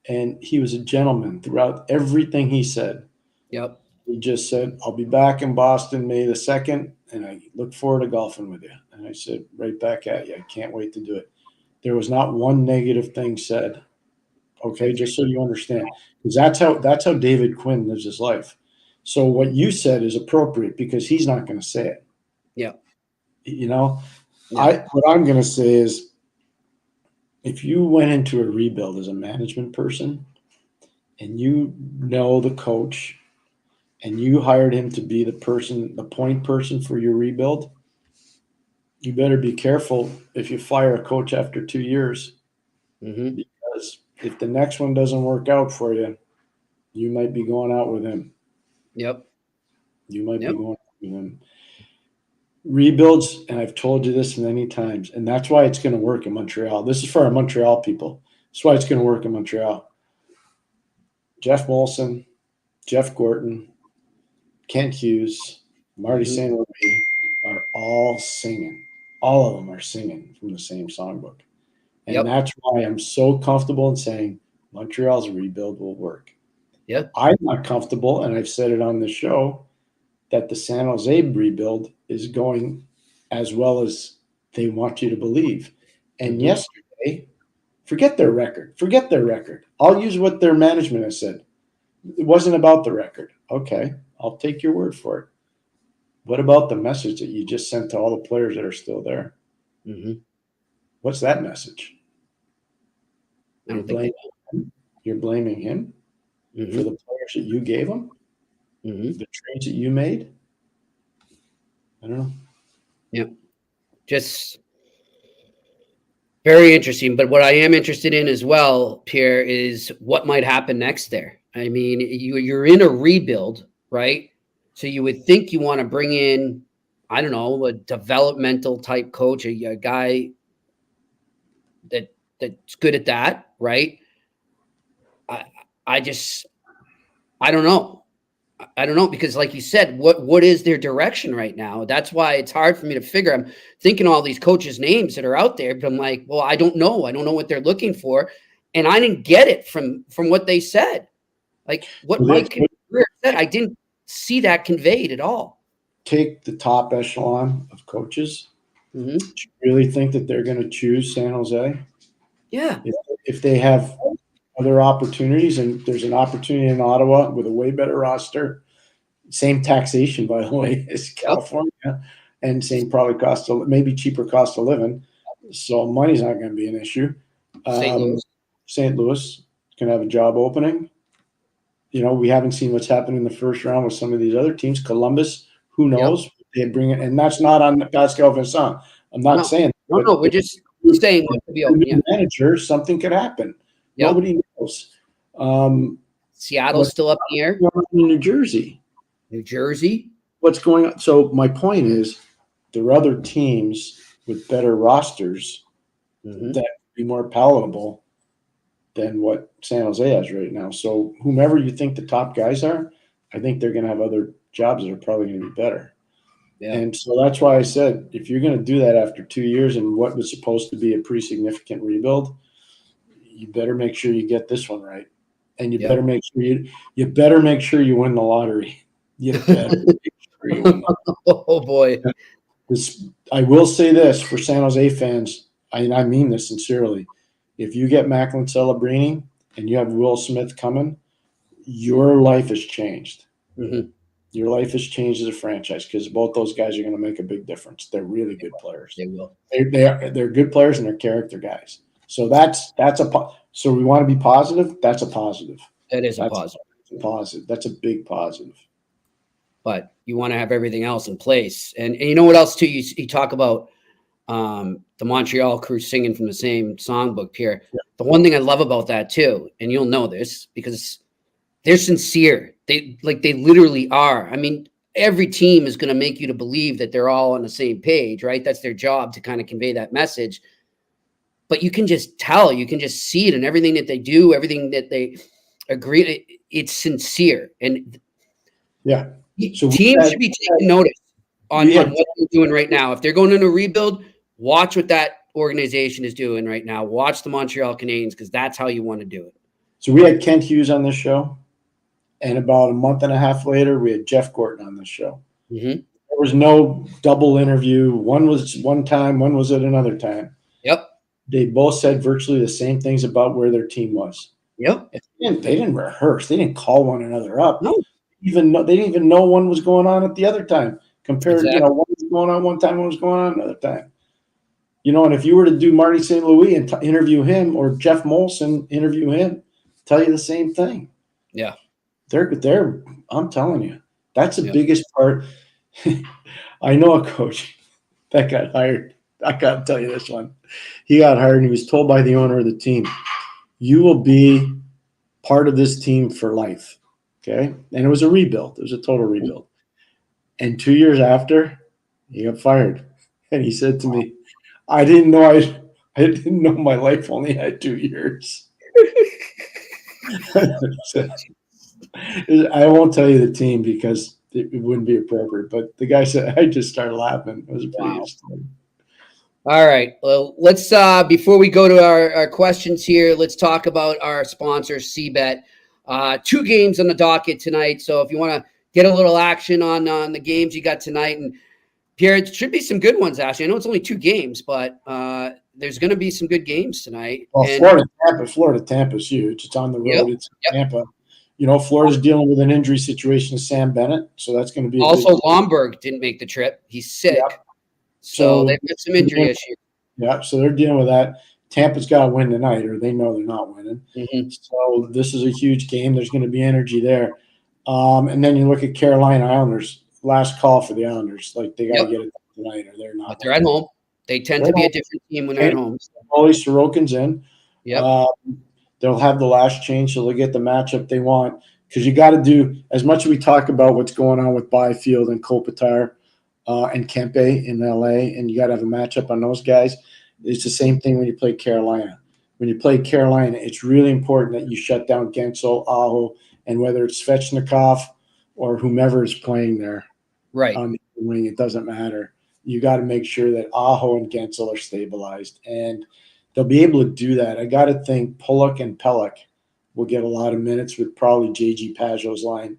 And he was a gentleman throughout everything he said. Yep. He just said, I'll be back in Boston May the 2nd, and I look forward to golfing with you. And I said, right back at you. I can't wait to do it. There was not one negative thing said. Okay, just so you understand. Because that's how David Quinn lives his life. So what you said is appropriate because he's not going to say it. Yeah. What I'm going to say is, if you went into a rebuild as a management person and you know the coach and you hired him to be the point person for your rebuild, you better be careful if you fire a coach after 2 years. Mm-hmm. Because if the next one doesn't work out for you, you might be going out with him. Yep. You might be going out with him. Rebuilds, and I've told you this many times, and that's why it's going to work in Montreal. This is for our Montreal people. That's why it's going to work in Montreal. Jeff Molson, Jeff Gorton, Kent Hughes, Marty St. Louis are all singing. All of them are singing from the same songbook. And that's why I'm so comfortable in saying Montreal's rebuild will work. Yep. I'm not comfortable, and I've said it on the show, that the San Jose rebuild is going as well as they want you to believe. And yesterday, forget their record. I'll use what their management has said. It wasn't about the record. Okay, I'll take your word for it. What about the message that you just sent to all the players that are still there? Mm-hmm. What's that message? I don't think You're blaming him for the players that you gave him? The trades that you made? I don't know. Yeah. just very interesting. But what I am interested in as well, Pierre, is what might happen next there. I mean, you're in a rebuild, right? So you would think you want to bring in, I don't know, a developmental type coach, a guy that's good at that, right? I don't know. I don't know, because like you said, what is their direction right now? That's why it's hard for me to figure. I'm thinking all these coaches' names that are out there, but I'm like, well, I don't know. I don't know what they're looking for. And I didn't get it from what they said. Like what Mike said, I didn't see that conveyed at all. Take the top echelon of coaches. Mm-hmm. Do you really think that they're going to choose San Jose? Yeah. If they have other opportunities, and there's an opportunity in Ottawa with a way better roster, same taxation, by the way, as California, and same probably maybe cheaper cost of living. So money's not going to be an issue. St. Louis can have a job opening. You know, we haven't seen what's happened in the first round with some of these other teams. Columbus, who knows? Yep. They bring it, and that's not on Pascal Vincent. I'm not saying. No, we're just saying what could be open. Yeah. Manager, something could happen. Yep. Nobody knows. Seattle's still up in the air. New Jersey. What's going on? So my point is, there are other teams with better rosters that would be more palatable than what San Jose has right now. So whomever you think the top guys are, I think they're going to have other jobs that are probably going to be better. Yeah. And so that's why I said, if you're going to do that after 2 years and what was supposed to be a pretty significant rebuild, you better make sure you get this one right. And you better make sure you win the lottery. You better make sure you win. Oh boy. I will say this for San Jose fans, I mean this sincerely. If you get Macklin Celebrini and you have Will Smith coming, your life has changed. Mm-hmm. Your life has changed as a franchise, because both those guys are going to make a big difference. They're really good players. They will. They're good players, and they're character guys. So so we want to be positive. That's a positive. That's a positive. That's a big positive. But you want to have everything else in place. And you know what else too? You talk about the Montreal crew singing from the same songbook, Pierre. Yeah. The one thing I love about that too, and you'll know this because they're sincere. They literally are. I mean, every team is going to make you to believe that they're all on the same page, right? That's their job, to kind of convey that message. But you can just tell, you can just see it in everything that they do, everything that they agree. It's sincere. And yeah, so teams should be taking notice on what they're doing right now. If they're going into a rebuild, watch what that organization is doing right now. Watch the Montreal Canadiens, because that's how you want to do it. So we had Kent Hughes on this show, and about a month and a half later, we had Jeff Gorton on this show. Mm-hmm. There was no double interview. One was one time, one was at another time. Yep. They both said virtually the same things about where their team was. Yep. They didn't rehearse. They didn't call one another up. No. They didn't even know one was going on at the other time. Compared to, one was going on one time, one was going on another time. And if you were to do Marty St. Louis and interview him, or Jeff Molson interview him, tell you the same thing. Yeah. They're I'm telling you, that's the biggest part. I know a coach that got hired. I got to tell you this one. He got hired and he was told by the owner of the team, you will be part of this team for life. Okay. And it was a rebuild. It was a total rebuild. And 2 years after, he got fired. And he said to me, I didn't know my life only had 2 years. I won't tell you the team because it wouldn't be appropriate. But the guy said, I just started laughing. It was a pretty good story. All right. Well, let's before we go to our questions here, let's talk about our sponsor, CBET. 2 games on the docket tonight. So if you want to get a little action on the games you got tonight, and Pierre, it should be some good ones, actually. I know it's only 2 games, but there's going to be some good games tonight. Well, Florida Tampa is huge. It's on the road. Yep. It's Tampa. Florida's dealing with an injury situation with Sam Bennett, so that's going to be also Lomberg didn't make the trip. He's sick. Yep. So they've got some injury issues. Yeah, so they're dealing with that. Tampa's got to win tonight, or they know they're not winning. Mm-hmm. So this is a huge game. There's going to be energy there. And then you look at Carolina Islanders. Last call for the Islanders. Like, they got to get it tonight, or they're not. But they're at home. They tend to be a different team when they're at home. Ollie Sorokin's in. Yep. They'll have the last change, so they'll get the matchup they want. Because you got to do, as much as we talk about what's going on with Byfield and Kopitar and Kempe in LA, and you got to have a matchup on those guys, it's the same thing when you play Carolina. When you play Carolina, it's really important that you shut down Gensel, Aho, and whether it's Svechnikov or whomever is playing there. Right. On the wing, it doesn't matter. You got to make sure that Aho and Gensel are stabilized, and they'll be able to do that. I got to think Pulock and Pelech will get a lot of minutes with probably J.G. Pajot's line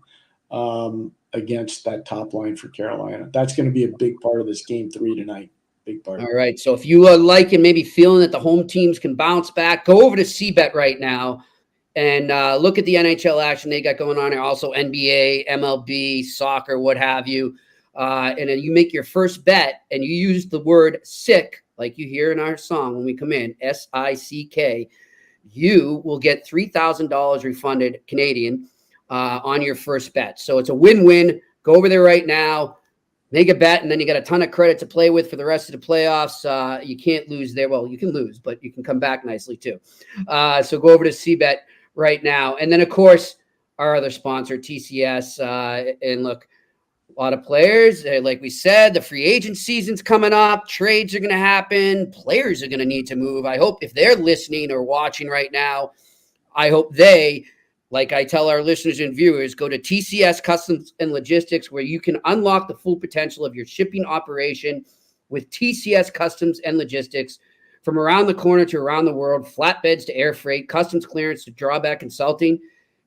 against that top line for Carolina. That's going to be a big part of this game 3 tonight. Big part. All right. So if you are liking, maybe feeling that the home teams can bounce back, go over to CBET right now and look at the NHL action they got going on there. Also NBA, MLB, soccer, what have you. And then you make your first bet and you use the word sick, like you hear in our song when we come in, SICK. You will get $3,000 refunded Canadian on your first bet. So it's a win-win. Go over there right now, make a bet, and then you got a ton of credit to play with for the rest of the playoffs. You can't lose there. Well, you can lose, but you can come back nicely too. So go over to CBET right now. And then, of course, our other sponsor, TCS. And look, a lot of players, like we said, the free agent season's coming up. Trades are going to happen. Players are going to need to move. I hope if they're listening or watching right now, I hope they, like I tell our listeners and viewers, go to TCS Customs and Logistics, where you can unlock the full potential of your shipping operation with TCS Customs and Logistics. From around the corner to around the world, flatbeds to air freight, customs clearance to drawback consulting,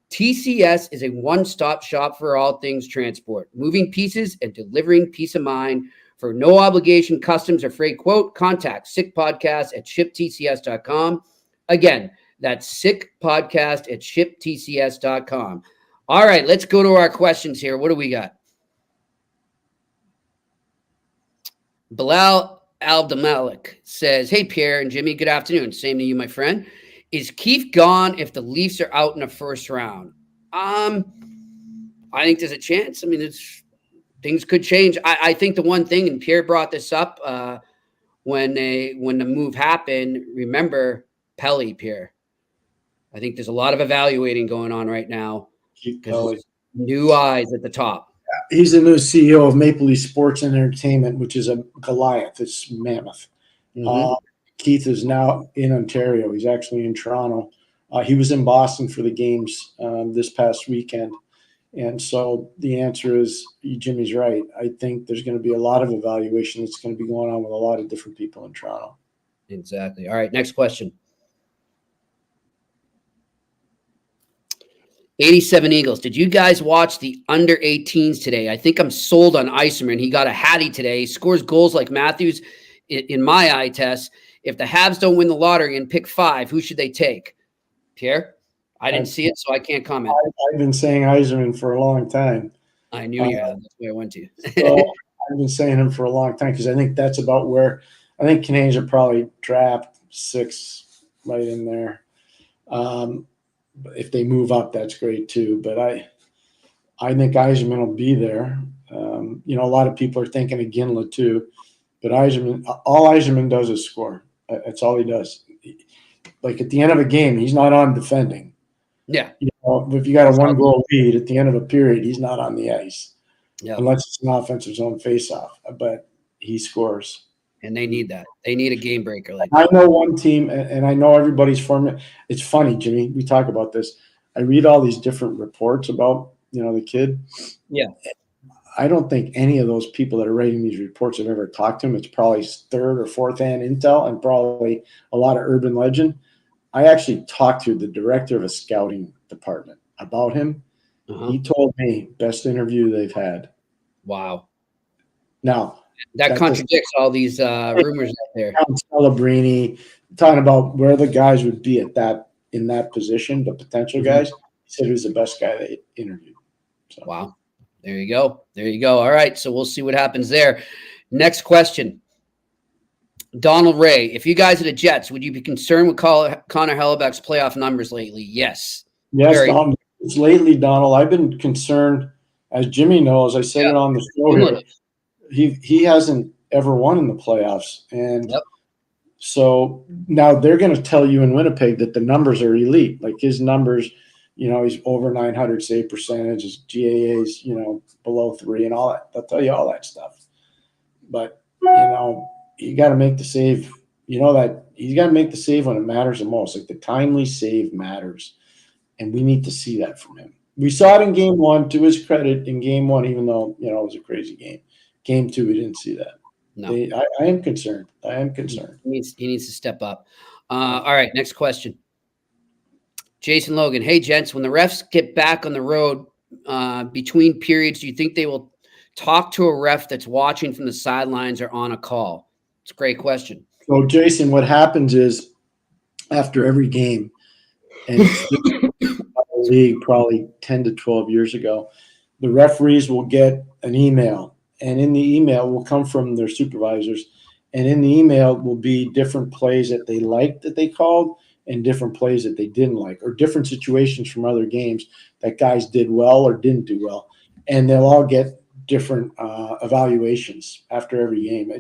TCS is a one-stop shop for all things transport, moving pieces and delivering peace of mind. For no obligation customs or freight quote, contact sickpodcast@shiptcs.com. Again, that's sickpodcast@shiptcs.com. All right, let's go to our questions here. What do we got? Bilal Abdelmalik says, hey, Pierre and Jimmy, good afternoon. Same to you, my friend. Is Keith gone if the Leafs are out in the first round? I think there's a chance. I mean, things could change. I think the one thing, and Pierre brought this up when the move happened, remember Pelly, Pierre. I think there's a lot of evaluating going on right now. New eyes at the top. He's the new CEO of Maple Leaf Sports and Entertainment, which is a Goliath. It's mammoth. Mm-hmm. Keith is now in Ontario. He's actually in Toronto. He was in Boston for the games this past weekend. And so the answer is, Jimmy's right. I think there's going to be a lot of evaluation that's going to be going on with a lot of different people in Toronto. Exactly. All right, next question. 87 Eagles. Did you guys watch the under 18s today? I think I'm sold on Iserman. He got a Hattie today. He scores goals like Matthews in my eye test. If the Habs don't win the lottery and pick 5, who should they take? Pierre? I didn't see it, so I can't comment. I've been saying Iserman for a long time. I knew you had. That's where I went to. So I've been saying him for a long time because I think that's about where I think Canadians are probably draft 6 right in there. If they move up, that's great too. But I think Iserman will be there. A lot of people are thinking of Ginla too. But Iserman, all Iserman does is score. That's all he does. Like at the end of a game, he's not on defending. Yeah. If you got a 1-goal lead at the end of a period, he's not on the ice. Yeah. Unless it's an offensive zone faceoff. But he scores. And they need that. They need a game breaker like that. I know one team, and I know everybody's formula. It's funny, Jimmy. We talk about this. I read all these different reports about, the kid. Yeah. I don't think any of those people that are writing these reports have ever talked to him. It's probably 3rd or 4th hand intel and probably a lot of urban legend. I actually talked to the director of a scouting department about him. Uh-huh. He told me best interview they've had. Wow. Now, that contradicts all these rumors out there. Celebrini talking about where the guys would be in that position, the potential guys. He said he was the best guy they interviewed. So. Wow. There you go. All right. So we'll see what happens there. Next question. Donald Ray, if you guys are the Jets, would you be concerned with Connor Hellebuck's playoff numbers lately? Yes. Yes, Donald. It's lately, Donald. I've been concerned, as Jimmy knows. I said it on the show here. He hasn't ever won in the playoffs. And so now they're going to tell you in Winnipeg that the numbers are elite. Like his numbers, he's over 900 save percentage, his GAA's, below 3 and all that. They'll tell you all that stuff. But, you got to make the save. That he's got to make the save when it matters the most. Like the timely save matters. And we need to see that from him. We saw it in game 1, to his credit, in game 1, even though, it was a crazy game. Game 2, we didn't see that. No. I am concerned. He needs to step up. All right, next question. Jason Logan. Hey, gents, when the refs get back on the road between periods, do you think they will talk to a ref that's watching from the sidelines or on a call? It's a great question. So, Jason, what happens is after every game, and the league probably 10 to 12 years ago, the referees will get an email, and in the email will come from their supervisors, and in the email will be different plays that they liked that they called and different plays that they didn't like, or different situations from other games that guys did well or didn't do well, and they'll all get different evaluations after every game.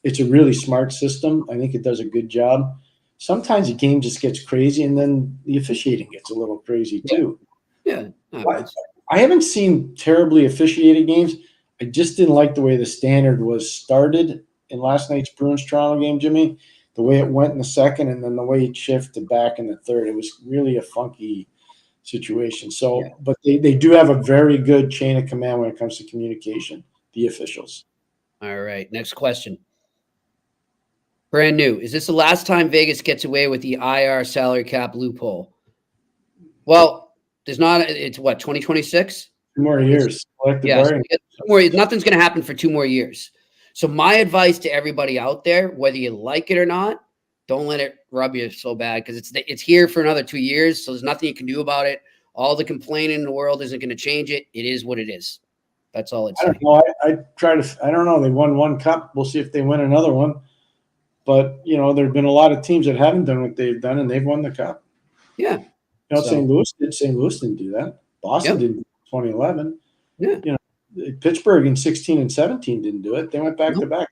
It's a really smart system. I think it does a good job. Sometimes the game just gets crazy, and then the officiating gets a little crazy too. Yeah. I haven't seen terribly officiated games. I just didn't like the way the standard was started in last night's Bruins-Toronto game, Jimmy. The way it went in the second, and then the way it shifted back in the third. It was really a funky situation. So, but they do have a very good chain of command when it comes to communication, the officials. All right, next question. Brand new. Is this the last time Vegas gets away with the IR salary cap loophole? Well, there's not. It's what, 2026? 2 more years. Nothing's going to happen for 2 more years. So my advice to everybody out there, whether you like it or not, don't let it rub you so bad, because it's here for another 2 years. So there's nothing you can do about it. All the complaining in the world isn't going to change it. It is what it is. That's all it's. I don't know. I don't know. They won 1 cup. We'll see if they win another one. But, there have been a lot of teams that haven't done what they've done, and they've won the cup. Yeah. St. Louis did. St. Louis didn't do that. Boston didn't in 2011. Yeah. Pittsburgh in 16 and 17 didn't do it. They went back to back.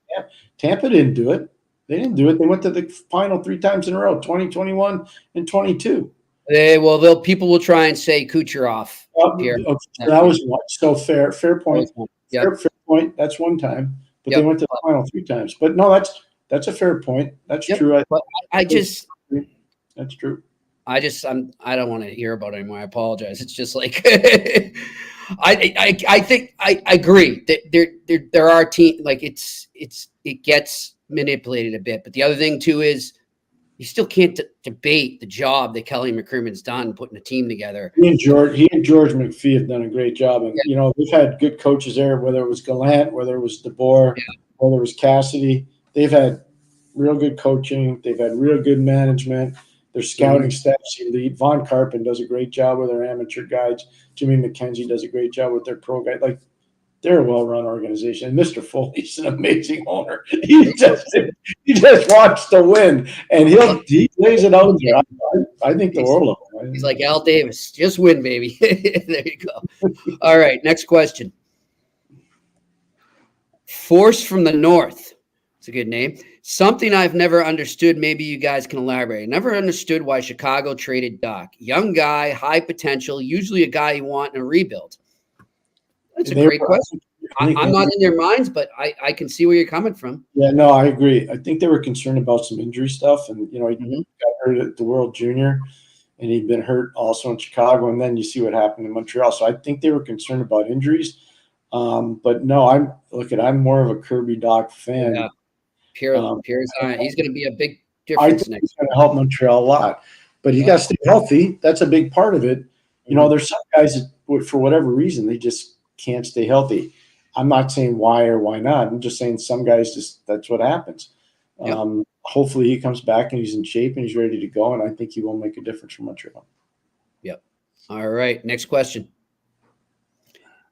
Tampa didn't do it. They didn't do it. They went to the final 3 times in a row, 2021 and 22. People will try and say Kucherov. That was one. So fair point. Yep. Fair point. That's 1 time. But they went to the final 3 times. But no, that's a fair point. That's true. That's true. I don't want to hear about it anymore. I apologize. It's just like I think I agree that there are teams, like it gets manipulated a bit. But the other thing too is you still can't debate the job that Kelly McCrimmon's done putting a team together. He and George McPhee have done a great job, and they've had good coaches there. Whether it was Gallant, whether it was DeBoer, whether it was Cassidy, they've had real good coaching. They've had real good management. Their scouting staff's elite. Von Karpen does a great job with their amateur guys. Jimmy McKenzie does a great job with their pro guys. Like, they're a well-run organization. And Mr. Foley's an amazing owner. He just wants to win, and he lays it out there. I think the world of him. He's like Al Davis. Just win, baby. There you go. All right, next question. Force from the North. It's a good name. Something I've never understood. Maybe you guys can elaborate. Never understood why Chicago traded Doc. Young guy, high potential, usually a guy you want in a rebuild. That's a great question. I'm not in their minds, but I can see where you're coming from. Yeah, no, I agree. I think they were concerned about some injury stuff. And, he got hurt at the World Junior, and he'd been hurt also in Chicago. And then you see what happened in Montreal. So I think they were concerned about injuries. But no, I'm more of a Kirby Doc fan. Yeah. Pierre's he's going to be a big I difference think next he's going to help Montreal a lot, but you got to stay healthy. That's a big part of it. There's some guys that, for whatever reason, they just can't stay healthy. I'm not saying why or why not. I'm just saying some guys that's what happens. Hopefully he comes back and he's in shape and he's ready to go, and I think he will make a difference for Montreal. Yep. All right. Next question.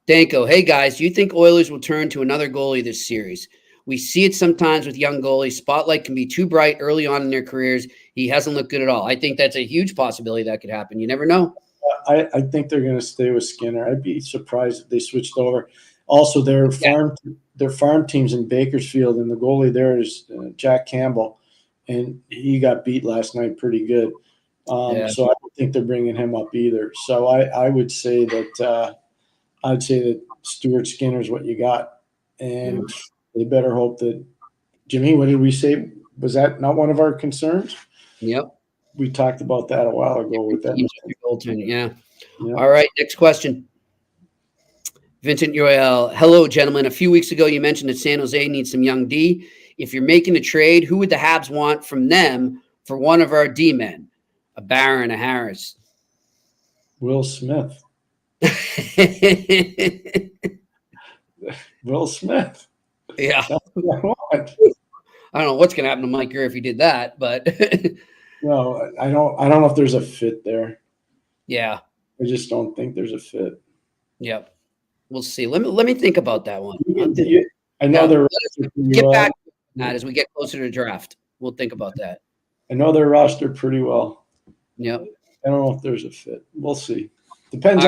Danko, hey guys, do you think Oilers will turn to another goalie this series? We see it sometimes with young goalies. Spotlight can be too bright early on in their careers. He hasn't looked good at all. I think that's a huge possibility that could happen. You never know. I think they're going to stay with Skinner. I'd be surprised if they switched over. Also, their farm teams in Bakersfield, and the goalie there is Jack Campbell, and he got beat last night pretty good. So I don't think they're bringing him up either. So I would say that Stuart Skinner's what you got, and they better hope that. Jimmy, what did we say? Was that not one of our concerns? Yep. We talked about that a while ago with that. Yeah. All right. Next question. Vincent Royale. Hello, gentlemen. A few weeks ago, you mentioned that San Jose needs some young D. If you're making a trade, who would the Habs want from them for one of our D men? A Barron, a Harris. Will Smith. Will Smith. Yeah. That's what I want. I don't know what's going to happen to Mike Greer if he did that, but no, I don't know if there's a fit there. Yeah. I just don't think there's a fit. Yep. We'll see. Let me think about that one. I know they're get back to that as we get closer to the draft. We'll think about that. I know they're rostered pretty well. Yep. I don't know if there's a fit. We'll see. Depends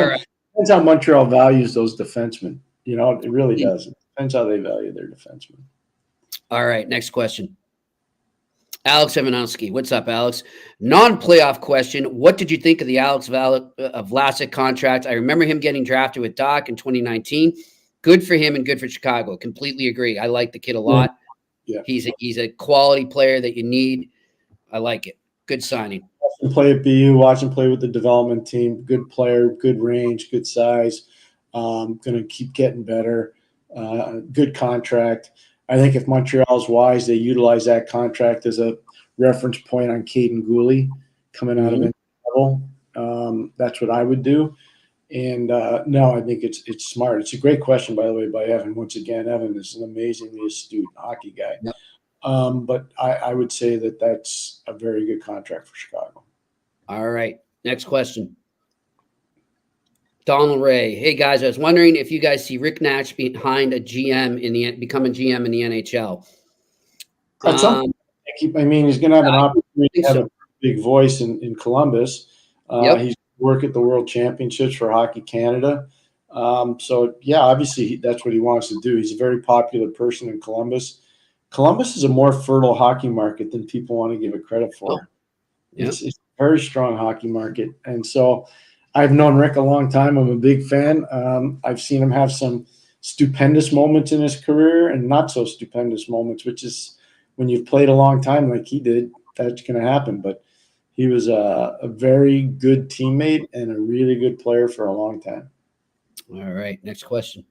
how Montreal values those defensemen. You know, it really does. It depends how they value their defensemen. All right, next question. Alex Evanowski. What's up, Alex? Non-playoff question. What did you think of the Alex Vlasic contract? I remember him getting drafted with Doc in 2019. Good for him and good for Chicago. Completely agree. I like the kid a lot. Yeah. He's a quality player that you need. I like it. Good signing. Watch him play at BU. Watch him play with the development team. Good player, good range, good size. Going to keep getting better. Good contract. I think if Montreal's wise, they utilize that contract as a reference point on Caden Gooley coming out of it level. That's what I would do. And no, I think it's smart. It's a great question, by the way, by Evan. Once again, Evan is an amazingly astute hockey guy. Yep. But I would say that that's a very good contract for Chicago. All right. Next question. Donald Ray. Hey, guys, I was wondering if you guys see Rick Nash behind a GM become a GM in the NHL. I mean, he's going to have an opportunity to have a big voice in Columbus. He's work at the World Championships for Hockey Canada. So, yeah, obviously that's what he wants to do. He's a very popular person in Columbus. Columbus is a more fertile hockey market than people want to give it credit for. It's a very strong hockey market. And so I've known Rick a long time. I'm a big fan. I've seen him have some stupendous moments in his career and not so stupendous moments, which is when you've played a long time like he did, that's going to happen. But he was a very good teammate and a really good player for a long time. All right, next question.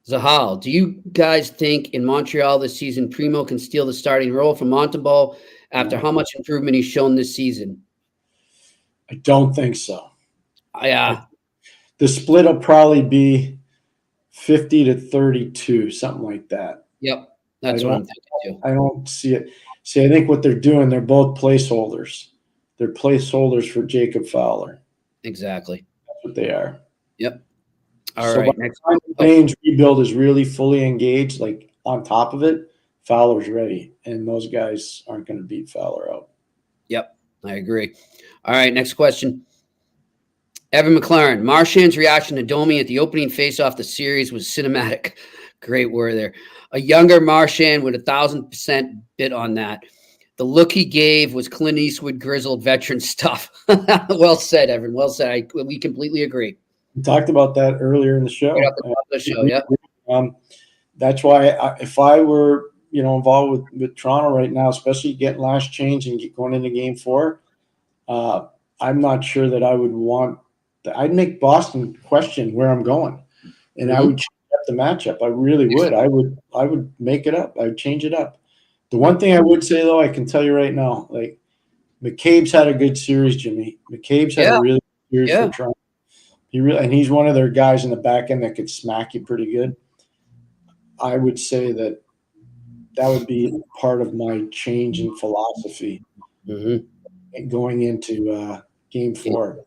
Zahal, do you guys think in Montreal this season Primo can steal the starting role from Montembeault after how much improvement he's shown this season? I don't think so. Yeah. The split will probably be 50-32, something like that. Yep. That's what I'm thinking too. I don't see it. See, I think what they're doing, they're both placeholders. They're placeholders for Jacob Fowler. Exactly. That's what they are. Yep. All right. Next. Bane's rebuild is really fully engaged, like on top of it. Fowler's ready, and those guys aren't going to beat Fowler out. Yep. I agree. All right, next question. Evan McLaren. Marchand's reaction to Domi at the opening face-off the series was cinematic. Great word there. A younger Marchand with 1,000% bit on that. The look he gave was Clint Eastwood grizzled veteran stuff. Well said, Evan. Well said. We completely agree. We talked about that earlier in the show. That's why if I were involved with Toronto right now, especially getting last change and going into Game 4, I'm not sure that I would want. I'd make Boston question where I'm going, and I would change up the matchup. I really would. I would make it up. I would change it up. The one thing I would say though, I can tell you right now, like McCabe's had a good series, Jimmy. McCabe's had a really good series for Toronto. And he's one of their guys in the back end that could smack you pretty good. I would say that would be part of my change in philosophy going into Game 4.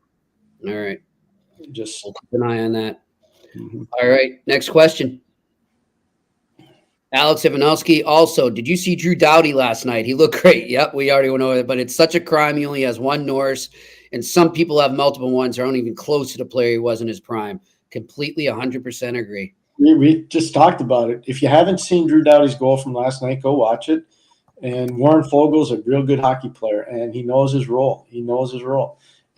All right. Just keep an eye on that. All right. Next question. Alex Ivanowski. Also, did you see Drew Doughty last night? He looked great. Yep, we already went over it, but it's such a crime. He only has one Norris, and some people have multiple ones. Aren't even close to the player he was in his prime. Completely 100% agree. We just talked about it. If you haven't seen Drew Doughty's goal from last night, go watch it. And Warren Fogel's a real good hockey player, and he knows his role.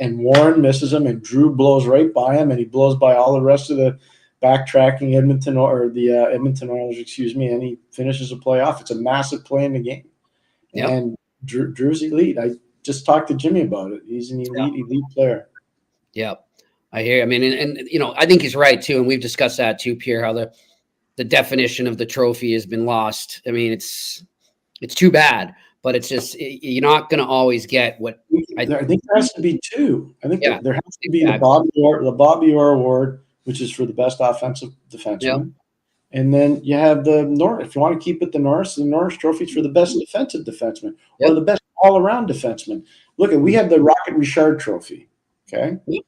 And Warren misses him, and Drew blows right by him, and he blows by all the rest of the backtracking Edmonton Oilers, and he finishes the play off. It's a massive play in the game. Yep. And Drew's elite. I just talked to Jimmy about it. He's an elite player. Yep. I hear. I mean, and I think he's right too. And we've discussed that too, Pierre, how the definition of the trophy has been lost. I mean, it's too bad, but it's just, you're not going to always get what I think there has to be two. I think there has to be the Bobby Orr Award, which is for the best offensive defenseman. Yep. And then you have the Norris. If you want to keep it the Norris Trophy is for the best defensive defenseman or the best all-around defenseman. Look, we have the Rocket Richard Trophy. Okay. Yep.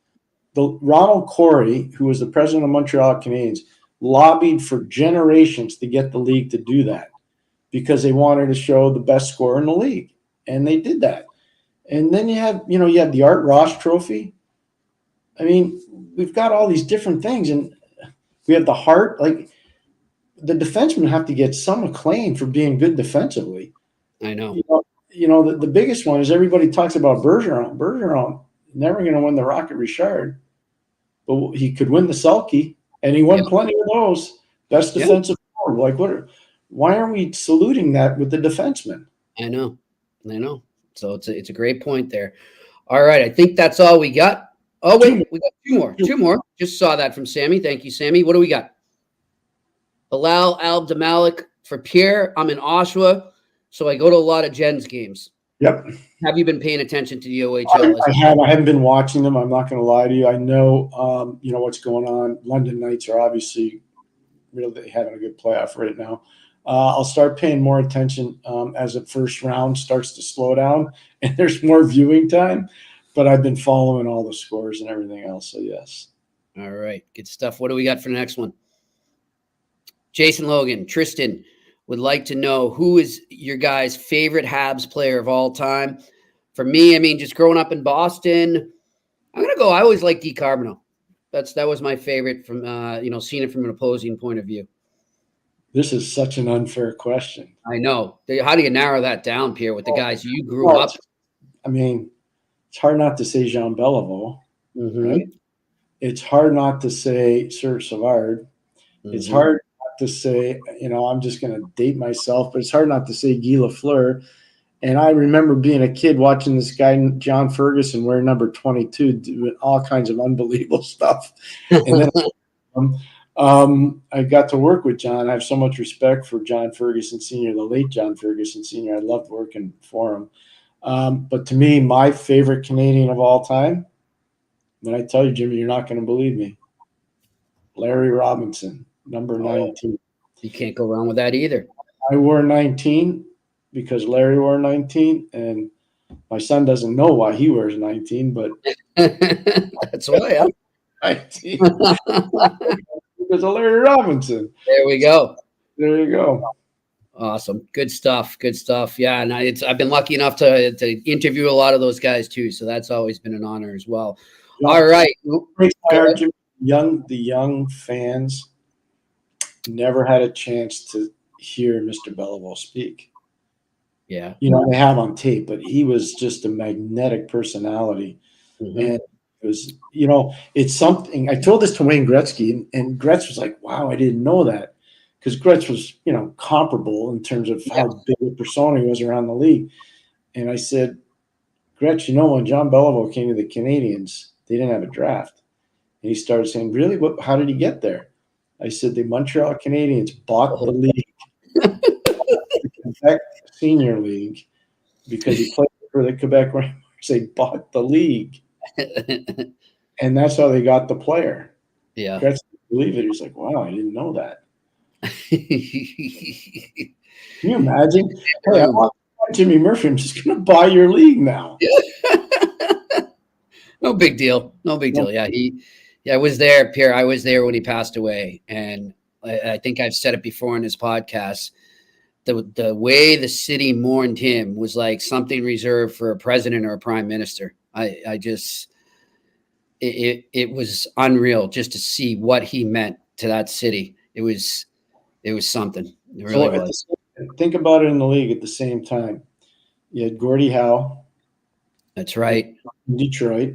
The Ronald Corey, who was the president of Montreal Canadiens, lobbied for generations to get the league to do that because they wanted to show the best scorer in the league, and they did that. And then you have the Art Ross Trophy. I mean, we've got all these different things, and we have the Hart. Like, the defensemen have to get some acclaim for being good defensively. I know. The biggest one is everybody talks about Bergeron. Bergeron never going to win the Rocket Richard. But he could win the Selke, and he won plenty of those. Best defensive forward. Like, why aren't we saluting that with the defenseman? I know. So it's a great point there. All right, I think that's all we got. Oh wait, we got two more. Just saw that from Sammy. Thank you, Sammy. What do we got? Bilal Abdelmalik for Pierre. I'm in Oshawa, so I go to a lot of Jen's games. Yep. Have you been paying attention to the OHL? I have. I haven't been watching them. I'm not going to lie to you. I know, what's going on. London Knights are obviously really having a good playoff right now. I'll start paying more attention as the first round starts to slow down and there's more viewing time. But I've been following all the scores and everything else. So, yes. All right. Good stuff. What do we got for the next one? Jason Logan, Tristan would like to know, who is your guys' favorite Habs player of all time? For me, I mean, just growing up in Boston, I'm going to go, I always liked D. Carbonneau. That was my favorite from, seeing it from an opposing point of view. This is such an unfair question. I know. How do you narrow that down, Pierre, with the guys you grew up? I mean, it's hard not to say Jean Beliveau, right? It's hard not to say Serge Savard. It's hard to say, I'm just going to date myself, but it's hard not to say Guy Lafleur. And I remember being a kid watching this guy, John Ferguson, wearing number 22, doing all kinds of unbelievable stuff. And then I got to work with John. I have so much respect for John Ferguson Sr., the late John Ferguson Sr. I loved working for him. But to me, my favorite Canadian of all time, when I tell you, Jimmy, you're not going to believe me, Larry Robinson. Number 19. You can't go wrong with that either. I wore 19 because Larry wore 19, and my son doesn't know why he wears 19, but that's why I'm 19 because of Larry Robinson. There we go. There you go. Awesome. Good stuff. Yeah, and I've been lucky enough to interview a lot of those guys too, so that's always been an honor as well. Yeah. All right. The young fans never had a chance to hear Mr. Beliveau speak. Yeah. They have on tape, but he was just a magnetic personality. And it was, it's something. I told this to Wayne Gretzky, and Gretz was like, wow, I didn't know that. Because Gretz was, comparable in terms of how big a persona he was around the league. And I said, Gretz, when John Beliveau came to the Canadiens, they didn't have a draft. And he started saying, really? How did he get there? I said, the Montreal Canadiens bought the league, the Quebec Senior League, because he played for the Quebec Rangers. They bought the league. And that's how they got the player. Yeah. Gretz didn't believe it. He was like, wow, I didn't know that. Can you imagine? Hey, I want Jimmy Murphy. I'm just going to buy your league now. No big deal. Yeah, I was there, Pierre. I was there when he passed away, and I think I've said it before in this podcast. The way the city mourned him was like something reserved for a president or a prime minister. it was unreal just to see what he meant to that city. It was something. It really was. Think about it in the league at the same time. You had Gordie Howe. That's right. In Detroit.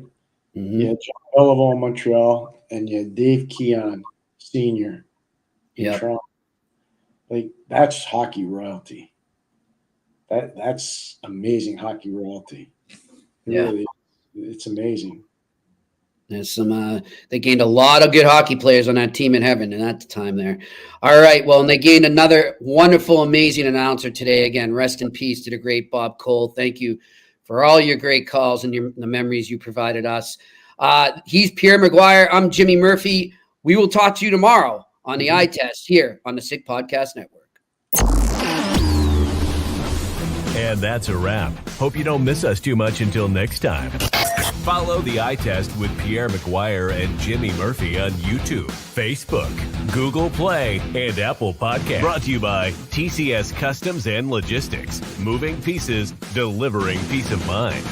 Mm-hmm. You had John Beliveau in Montreal, and you had Dave Keon Sr. in Toronto. Like, that's hockey royalty. That's amazing hockey royalty. Really, it's amazing. There's some. They gained a lot of good hockey players on that team in heaven, and at the time there. All right, well, and they gained another wonderful, amazing announcer today. Again, rest in peace to the great Bob Cole. Thank you for all your great calls and the memories you provided us. He's Pierre McGuire. I'm Jimmy Murphy. We will talk to you tomorrow on the Eye Test here on the Sick Podcast Network. And that's a wrap. Hope you don't miss us too much until next time. Follow the Eye Test with Pierre McGuire and Jimmy Murphy on YouTube, Facebook, Google Play, and Apple Podcasts. Brought to you by TCS Customs and Logistics. Moving pieces, delivering peace of mind.